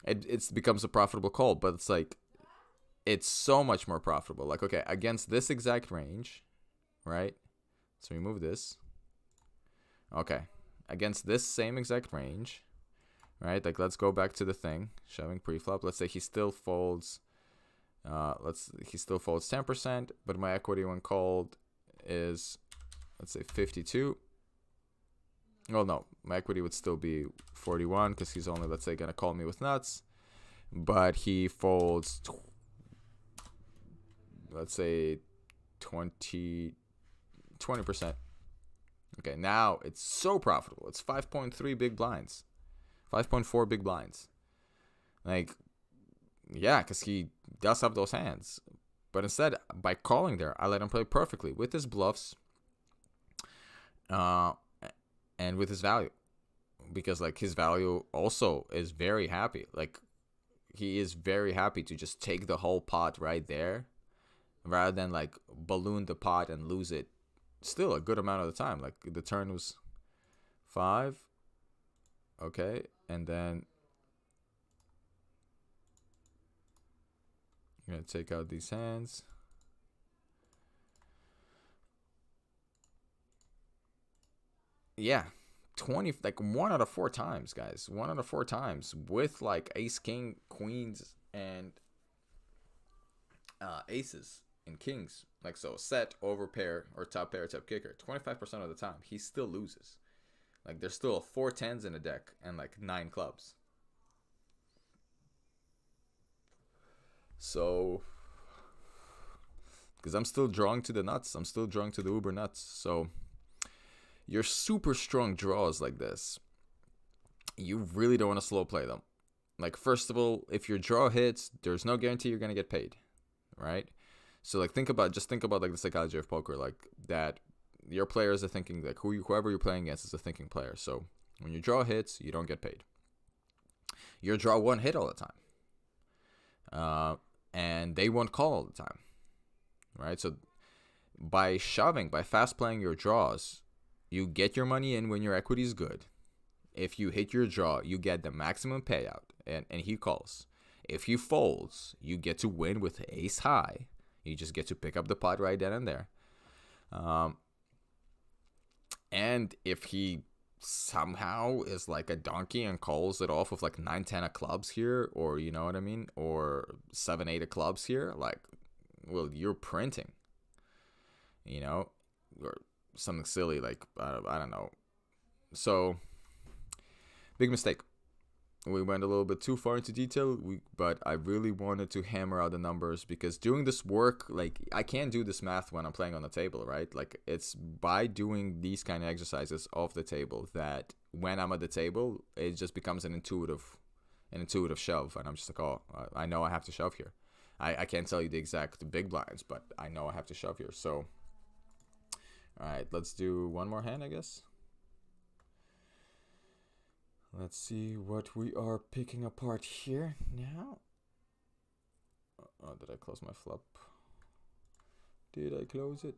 It becomes a profitable call, but it's like, it's so much more profitable. Like, okay, against this exact range, right? So remove this. Okay, against this same exact range, right? Like, let's go back to the thing, shoving preflop. Let's say he still folds. He still folds 10%, but my equity when called is, let's say, 52. Well, no, my equity would still be 41 because he's only, let's say, gonna call me with nuts, but he folds, let's say, 20%. Okay, now it's so profitable. It's 5.3 big blinds, 5.4 big blinds. Like, yeah, because he does have those hands. But instead, by calling there, I let him play perfectly with his bluffs and with his value. Because, like, his value also is very happy. Like, he is very happy to just take the whole pot right there rather than, like, balloon the pot and lose it still a good amount of the time. Like, the turn was 5. Okay, and then I'm going to take out these hands. Yeah, 20, like 1 out of 4 times, guys. 1 out of 4 times with like ace, king, queens, and aces and kings. Like, so set, over pair, or top pair, top kicker. 25% of the time, he still loses. Like, there's still 4 10s in a deck and like 9 clubs. So, because I'm still drawing to the nuts. I'm still drawing to the uber nuts. So, your super strong draws like this, you really don't want to slow play them. Like, first of all, if your draw hits, there's no guarantee you're going to get paid, right? So, like, think about like the psychology of poker, like that your players are thinking, like, whoever you're playing against is a thinking player. So, when your draw hits, you don't get paid. Your draw won't hit all the time. And they won't call all the time, right? So by shoving, by fast playing your draws, you get your money in when your equity is good. If you hit your draw, you get the maximum payout, and he calls. If he folds, you get to win with ace high. You just get to pick up the pot right then and there. And if he somehow is like a donkey and calls it off with like 9-10 of clubs here, or you know what I mean, or 7-8 of clubs here, like, well, you're printing, you know, or something silly like I don't know. So big mistake. We went a little bit too far into detail, but I really wanted to hammer out the numbers, because doing this work, like, I can't do this math when I'm playing on the table, right? Like, it's by doing these kind of exercises off the table that when I'm at the table, it just becomes an intuitive shove, and I'm just like, oh, I know I have to shove here. I can't tell you the exact big blinds, but I know I have to shove here. So, all right, let's do one more hand, I guess. Let's see what we are picking apart here now. Oh, did I close my flop? Did I close it?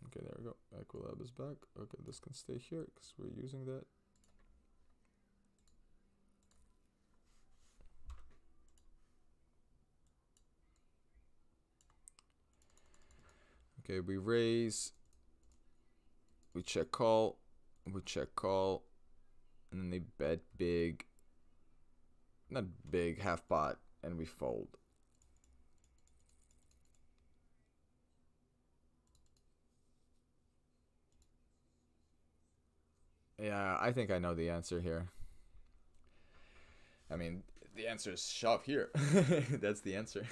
Okay, there we go. Equilab is back. Okay, this can stay here because we're using that. Okay, we raise. We check call. We check call, and then they bet big, not big, half pot, and we fold. Yeah, I think I know the answer here. I mean, the answer is shove here. That's the answer.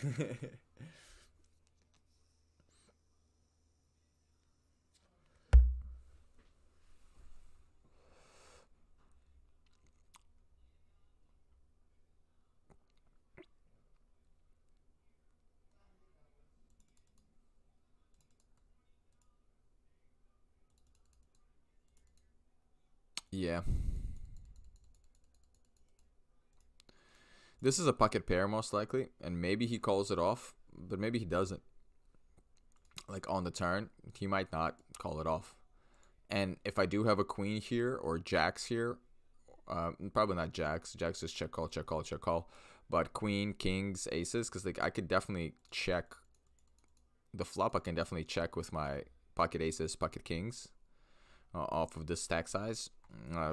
Yeah. This is a pocket pair most likely, and maybe he calls it off, but maybe he doesn't. Like on the turn, he might not call it off. And if I do have a queen here or jacks here, probably not jacks. Jacks is check call, check call, check call. But queen, kings, aces, because like I could definitely check the flop. I can definitely check with my pocket aces, pocket kings off of this stack size.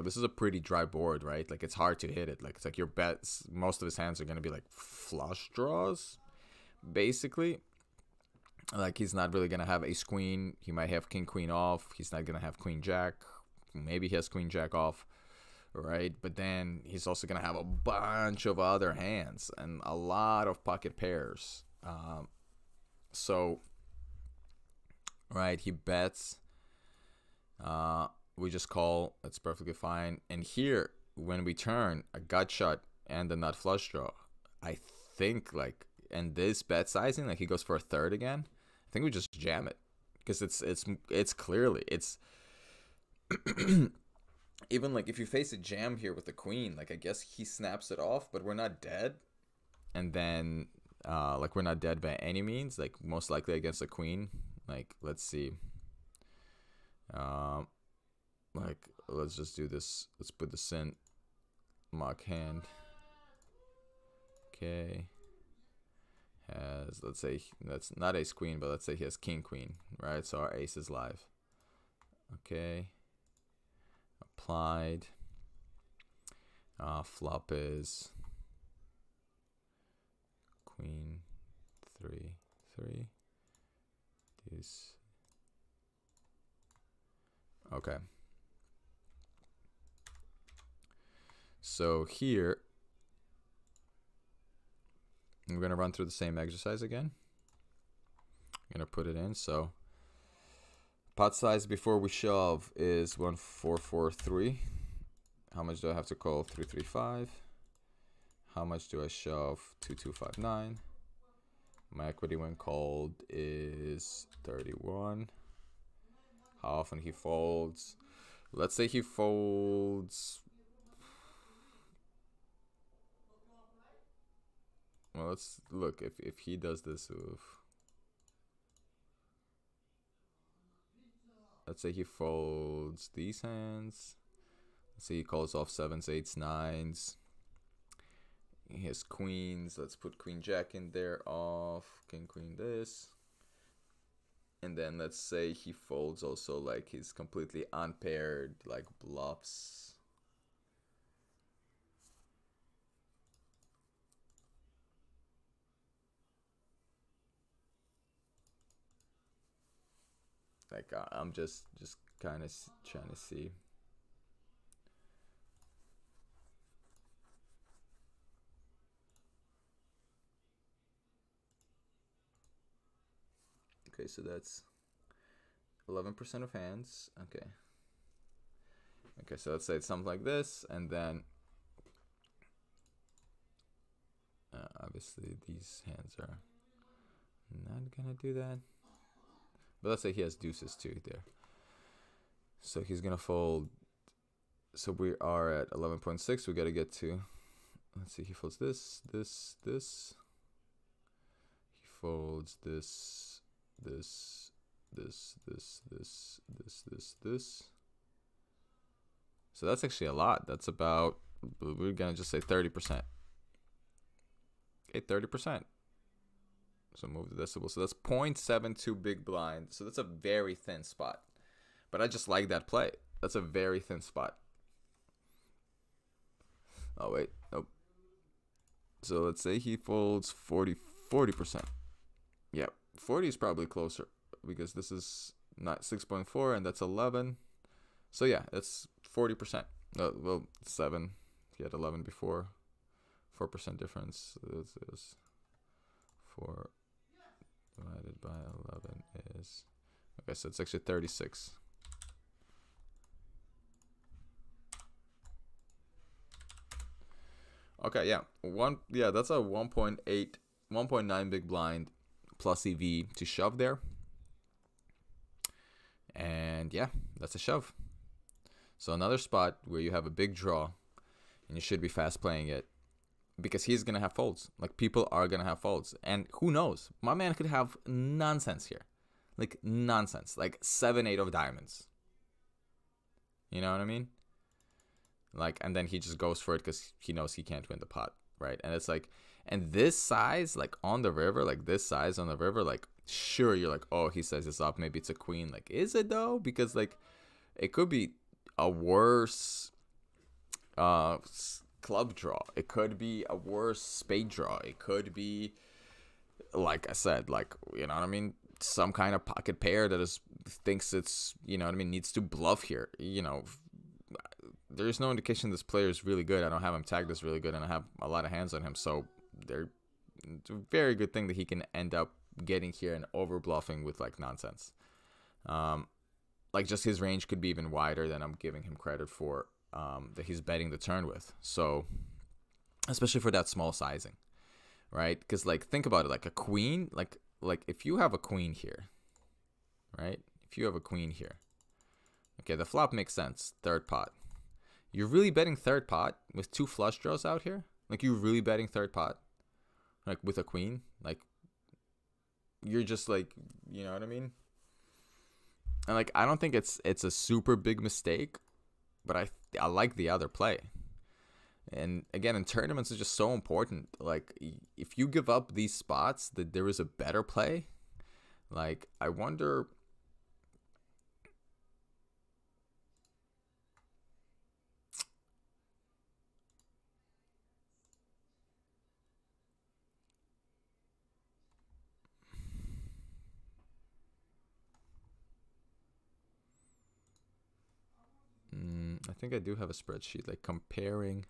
This is a pretty dry board, right? Like, it's hard to hit it. Like, it's like your bets, most of his hands are going to be like flush draws, basically. Like, he's not really gonna have ace queen. He might have king queen off. He's not gonna have queen jack. Maybe he has queen jack off, right? But then he's also gonna have a bunch of other hands and a lot of pocket pairs. So, right, he bets. We just call. That's perfectly fine. And here, when we turn a gut shot and a nut flush draw, I think, like, and this bet sizing, like, he goes for a third again. I think we just jam it, because it's clearly, it's even like if you face a jam here with the queen, like, I guess he snaps it off, but we're not dead. And then like, we're not dead by any means, like, most likely against the queen. Like, let's see, like, let's just do this. Let's put this in mock hand. Okay, has, let's say, that's not ace queen, but let's say he has king queen, right? So our ace is live. Okay, applied. Flop is queen 3-3. These. Okay. So here, we're going to run through the same exercise again. I'm going to put it in. So pot size before we shove is 1443. How much do I have to call? 335. How much do I shove? 2259. My equity when called is 31. How often he folds? Let's say he folds. Well, let's look if he does this. Let's say he folds these hands. Let's say he calls off 7s, 8s, 9s. He has queens. Let's put queen jack in there off. King queen this. And then let's say he folds also, like, he's completely unpaired, like bluffs. Like, I'm just kind of trying to see. Okay, so that's 11% of hands. Okay. Okay, so let's say it's something like this, and then obviously these hands are not gonna do that. But let's say he has deuces too there. So he's gonna fold. So we are at 11.6. We gotta get to. Let's see. He folds this, this, this. He folds this, this, this, this, this, this, this, this. So that's actually a lot. That's about. We're gonna just say 30%. Okay, 30%. So move the decimal. So that's 0.72 big blind. So that's a very thin spot. But I just like that play. That's a very thin spot. Oh, wait. Nope. So let's say he folds 40%. Yeah, 40 is probably closer, because this is not 6.4 and that's 11. So yeah, that's 40%. Well, 7. He had 11 before. 4% difference. It's 4 divided by 11 is, okay, so it's actually 36. Okay, yeah, that's a 1.9 big blind plus EV to shove there, and yeah, that's a shove. So another spot where you have a big draw, and you should be fast playing it, because he's gonna have folds. Like, people are gonna have folds, and who knows? My man could have nonsense here, like nonsense, like 7-8 of diamonds. You know what I mean? Like, and then he just goes for it because he knows he can't win the pot, right? And it's like, and this size, like on the river, like this size on the river, like, sure, you're like, oh, he says it's up, maybe it's a queen. Like, is it though? Because like, it could be a worse club draw. It could be a worse spade draw. It could be, like I said, like, you know what I mean? some kind of pocket pair that thinks it's, you know what I mean, needs to bluff here. You know, there's no indication this player is really good. I don't have him tagged as really good, and I have a lot of hands on him, so it's a very good thing that he can end up getting here and over bluffing with like nonsense. Like just his range could be even wider than I'm giving him credit for, that he's betting the turn with. So especially for that small sizing, right? Because like think about it, like a queen, like if you have a queen here, right? If you have a queen here, okay, the flop makes sense. Third pot. You're really betting third pot with 2 flush draws out here? Like you're really betting third pot? Like with a queen? Like you're just like, you know what I mean? And like I don't think it's a super big mistake, but I like the other play. And again, in tournaments, it's just so important. Like if you give up these spots, that there is a better play. Like I wonder. I think I do have a spreadsheet like comparing.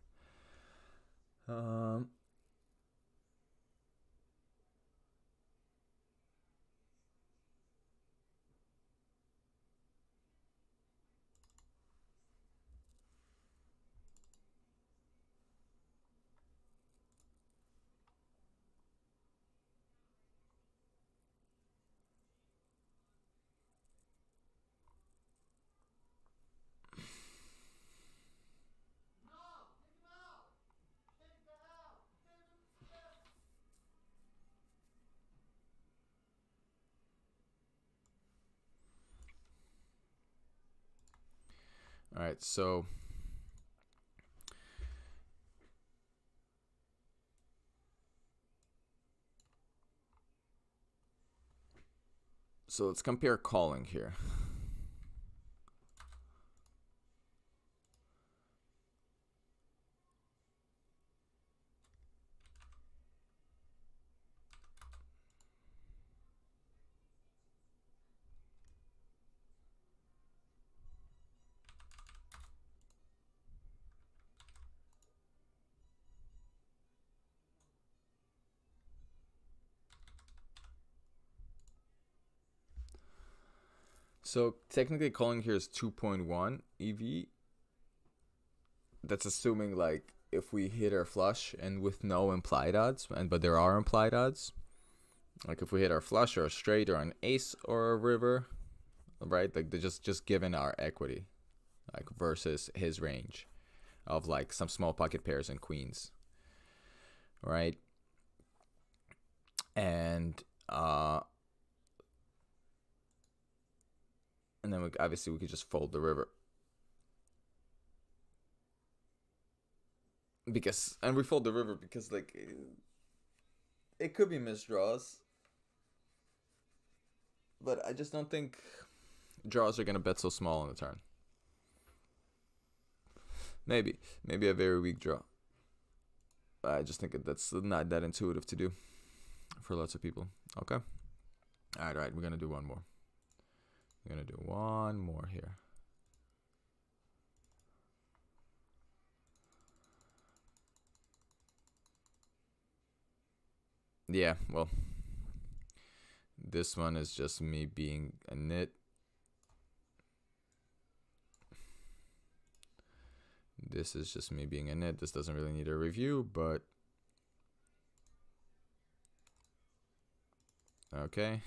All right, so let's compare calling here. So technically calling here is 2.1 EV. That's assuming like if we hit our flush and with no implied odds, but there are implied odds. Like if we hit our flush or a straight or an ace or a river, right? Like they're just given our equity, like versus his range of like some small pocket pairs and queens, right? And then obviously we could just fold the river. And we fold the river because like it could be misdraws. But I just don't think draws are going to bet so small on the turn. Maybe a very weak draw. I just think that's not that intuitive to do for lots of people. Okay. All right. We're going to do one more. We're going to do one more here. Yeah, well, this one is just me being a nit. This is just me being a nit. This doesn't really need a review, but okay.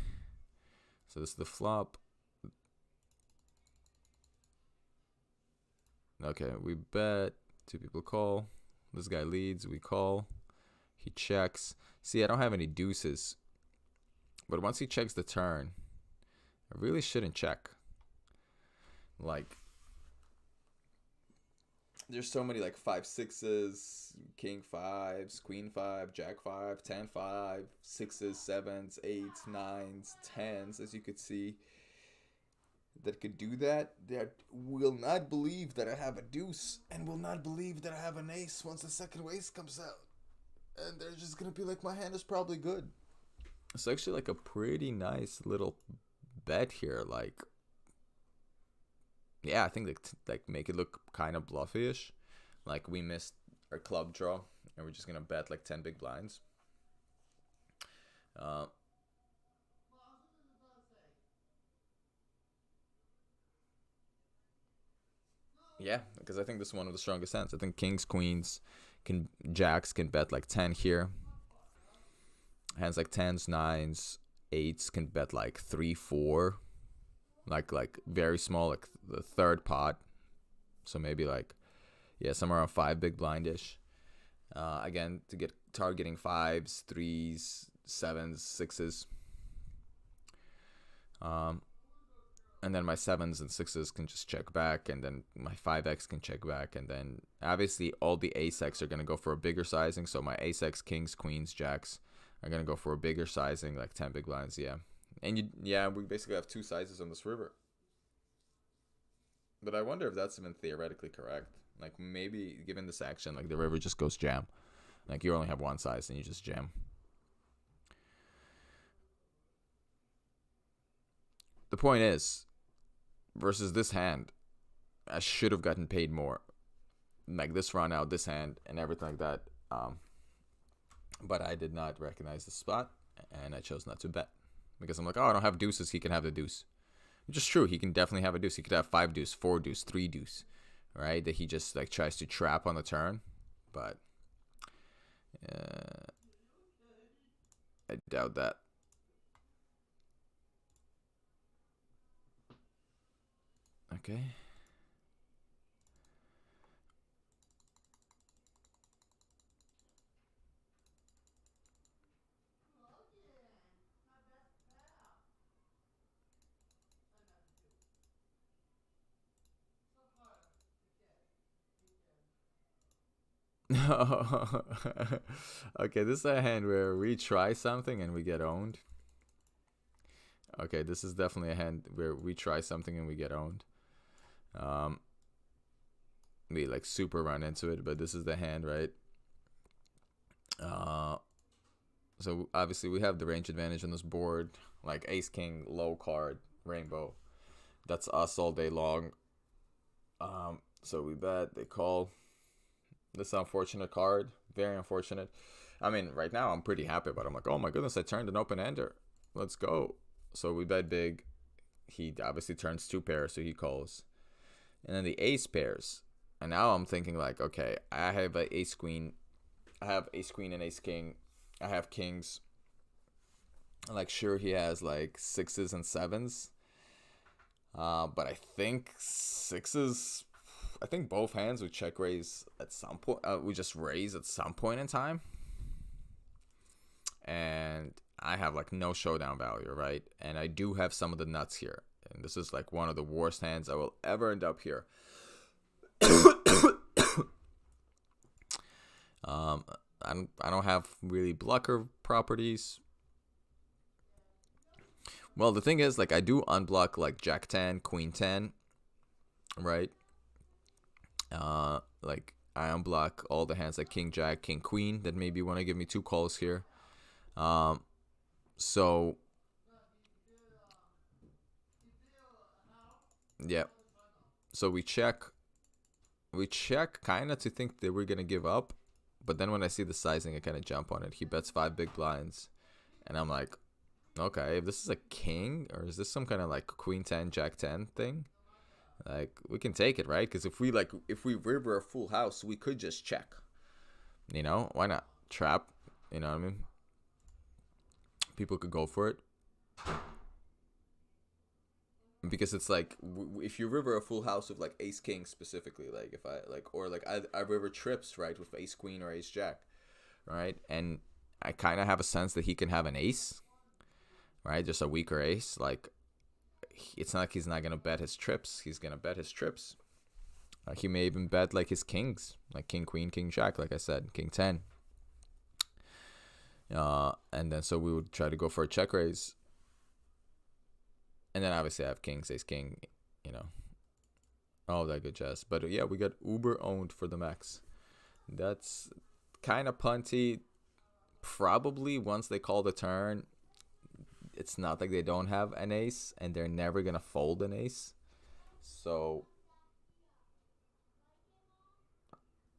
So this is the flop. Okay, we bet. 2 people call. This guy leads. We call. He checks. See, I don't have any deuces. But once he checks the turn, I really shouldn't check. Like, there's so many like 5-6s, king 5s, queen 5, jack 5, 10 5, 6s, 7s, 8s, 9s, 10s, as you could see, that could do that will not believe that I have a deuce and will not believe that I have an ace once the second ace comes out. And they're just going to be like, my hand is probably good. It's actually like a pretty nice little bet here. Like, yeah, I think like make it look kind of bluffy-ish. Like we missed our club draw, and we're just gonna bet like 10 big blinds. Yeah, because I think this is one of the strongest hands. I think kings, queens, jacks can bet like 10 here. Hands like 10s, 9s, 8s can bet like 3, 4. Like very small, like the third pot. So maybe like, yeah, somewhere around 5 big blindish. Again, to get targeting 5s, 3s, 7s, 6s. And then my 7s and 6s can just check back, and then my 5x can check back, and then obviously all the ace-x are going to go for a bigger sizing, so my ace-x, kings, queens, jacks are going to go for a bigger sizing, like 10 big blinds, yeah. And we basically have 2 sizes on this river. But I wonder if that's even theoretically correct. Like maybe given this action, like the river just goes jam. Like you only have 1 size and you just jam. The point is, versus this hand, I should have gotten paid more. Like this run out, this hand, and everything like that. But I did not recognize the spot, and I chose not to bet. Because I'm like, oh, I don't have deuces, he can have the deuce. Which is true, he can definitely have a deuce. He could have 5 deuce, 4 deuce, 3 deuce. Right? That he just like tries to trap on the turn. But I doubt that. Okay. Okay, this is a hand where we try something and we get owned. Okay, this is definitely a hand where we try something and we get owned. We like super run into it, but this is the hand, right? So obviously we have the range advantage on this board, like ace king, low card, rainbow. That's us all day long. So we bet, they call. This is an unfortunate card, very unfortunate. I mean, right now I'm pretty happy, but I'm like, oh my goodness, I turned an open-ender. Let's go. So we bet big. He obviously turns 2 pairs, so he calls. And then the ace pairs. And now I'm thinking like, okay, I have an ace queen. I have ace queen and ace king. I have kings. Like, sure, he has like 6s and 7s. But I think 6s. I think both hands would check raise at some point. We just raise at some point in time. And I have like no showdown value, right? And I do have some of the nuts here. And this is like one of the worst hands I will ever end up here. I don't have really blocker properties. Well, the thing is, like, I do unblock like Jack 10, Queen 10, right? Like I unblock all the hands like King Jack, King Queen that maybe want to give me 2 calls here. So yeah. So we check kind of to think that we're gonna give up, but then when I see the sizing, I kind of jump on it. He bets 5 big blinds, and I'm like, okay, if this is a king, or is this some kind of like Queen 10, Jack 10 thing? Like, we can take it, right? Because if we river a full house, we could just check. You know, why not? Trap, you know what I mean? People could go for it. Because it's like, if you river a full house with like ace king specifically, like if I like, or like I river trips, right, with ace queen or ace jack, right? And I kind of have a sense that he can have an ace, right? Just a weaker ace, like. It's not like he's not going to bet his trips. He's going to bet his trips. He may even bet like his kings, like king, queen, king, jack, like I said, king 10. And then so we would try to go for a check raise. And then obviously I have kings, ace, king, you know, all that good jazz. But yeah, we got uber owned for the max. That's kind of punty. Probably once they call the turn, it's not like they don't have an ace, and they're never gonna fold an ace. So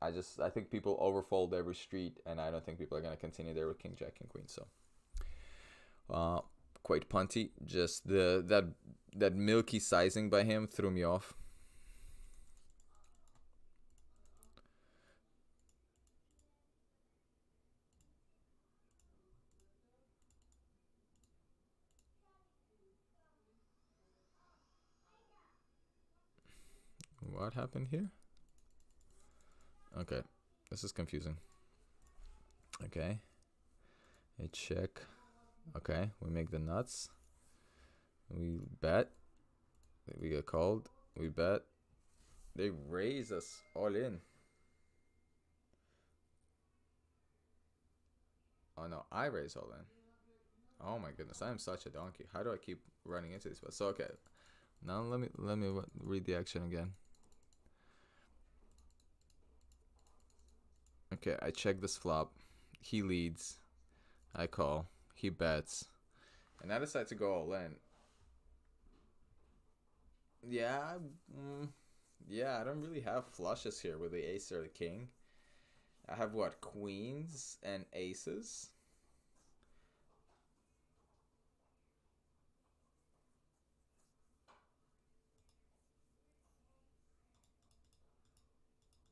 I think people overfold every street, and I don't think people are gonna continue there with king, jack, king, queen. So quite punty. Just that milky sizing by him threw me off. What happened here? Okay, this is confusing. Okay, a check. Okay, we make the nuts. We bet. We get called. We bet. They raise us all in. Oh no, I raise all in. Oh my goodness, I am such a donkey. How do I keep running into these? So okay, now let me read the action again. Okay, I check this flop. He leads. I call. He bets. And I decide to go all in. Yeah, I don't really have flushes here with the ace or the king. I have what? Queens and aces.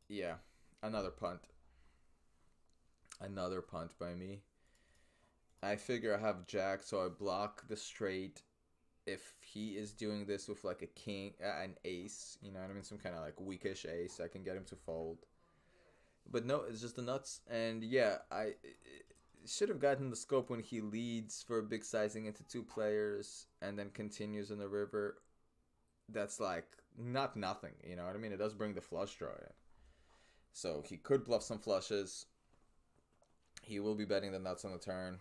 Yeah, another punt. Another punt by me. I figure I have jack, so I block the straight. If he is doing this with like a king, an ace, you know what I mean, some kind of like weakish ace, I can get him to fold. But no, it's just the nuts. And yeah, I should have gotten the scope when he leads for a big sizing into two players and then continues in the river. That's like not nothing, you know what I mean? It does bring the flush draw in. So he could bluff some flushes. He will be betting the nuts on the turn.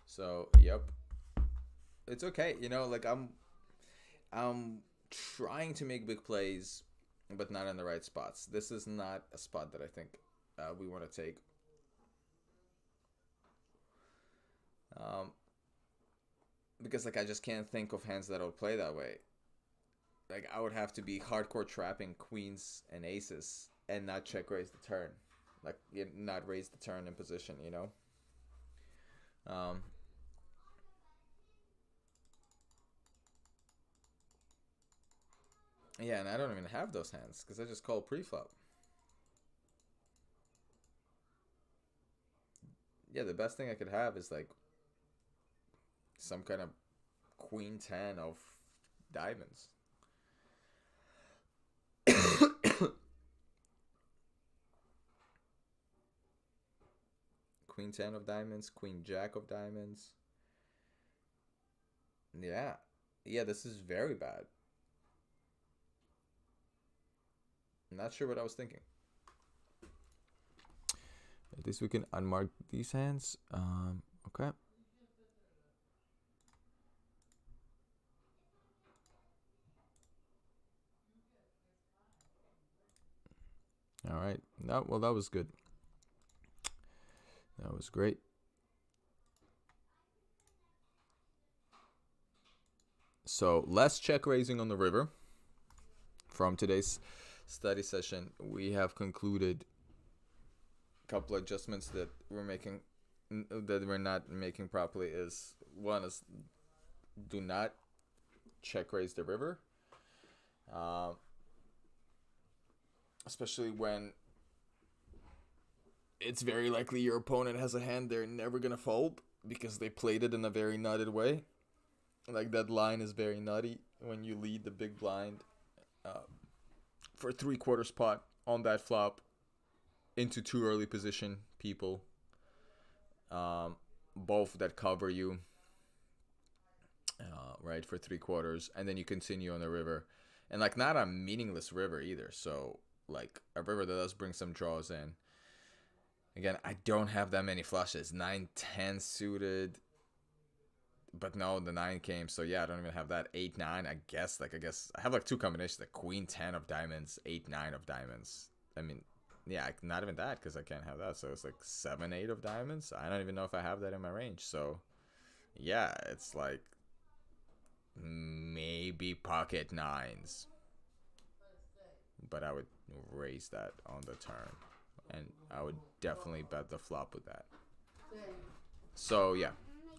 So, yep. It's okay. You know, like I'm trying to make big plays, but not in the right spots. This is not a spot that I think we want to take. Because like I just can't think of hands that will play that way. Like I would have to be hardcore trapping queens and aces and not check raise the turn, like not raise the turn in position, you know. Yeah, and I don't even have those hands because I just call pre-flop. Yeah, the best thing I could have is like some kind of queen 10 of diamonds. Queen 10 of diamonds, queen jack of diamonds. Yeah, this is very bad. I'm not sure what I was thinking. At least we can unmark these hands. Okay. All right. No, well, that was good. That was great. So less check raising on the river. From today's study session, we have concluded a couple of adjustments that we're not making properly. Is one is do not check raise the river, especially when it's very likely your opponent has a hand they're never gonna fold because they played it in a very nutted way. Like that line is very nutty when you lead the big blind for 3/4 pot on that flop into too early position people, both that cover you, right, for 3/4, and then you continue on the river, and like not a meaningless river either. So like a river that does bring some draws in. Again, I don't have that many flushes. 9-10 suited. But no, the 9 came, so yeah, I don't even have that. 8-9, I guess I have like two combinations, like queen 10 of diamonds, 8-9 of diamonds. I mean, Yeah, not even that, because I can't have that. So it's like 7, 8 of diamonds. I don't even know if I have that in my range. So yeah, it's like maybe pocket 9s. But I would raise that on the turn. And I would definitely bet the flop with that. So yeah,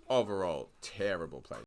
overall, terrible play.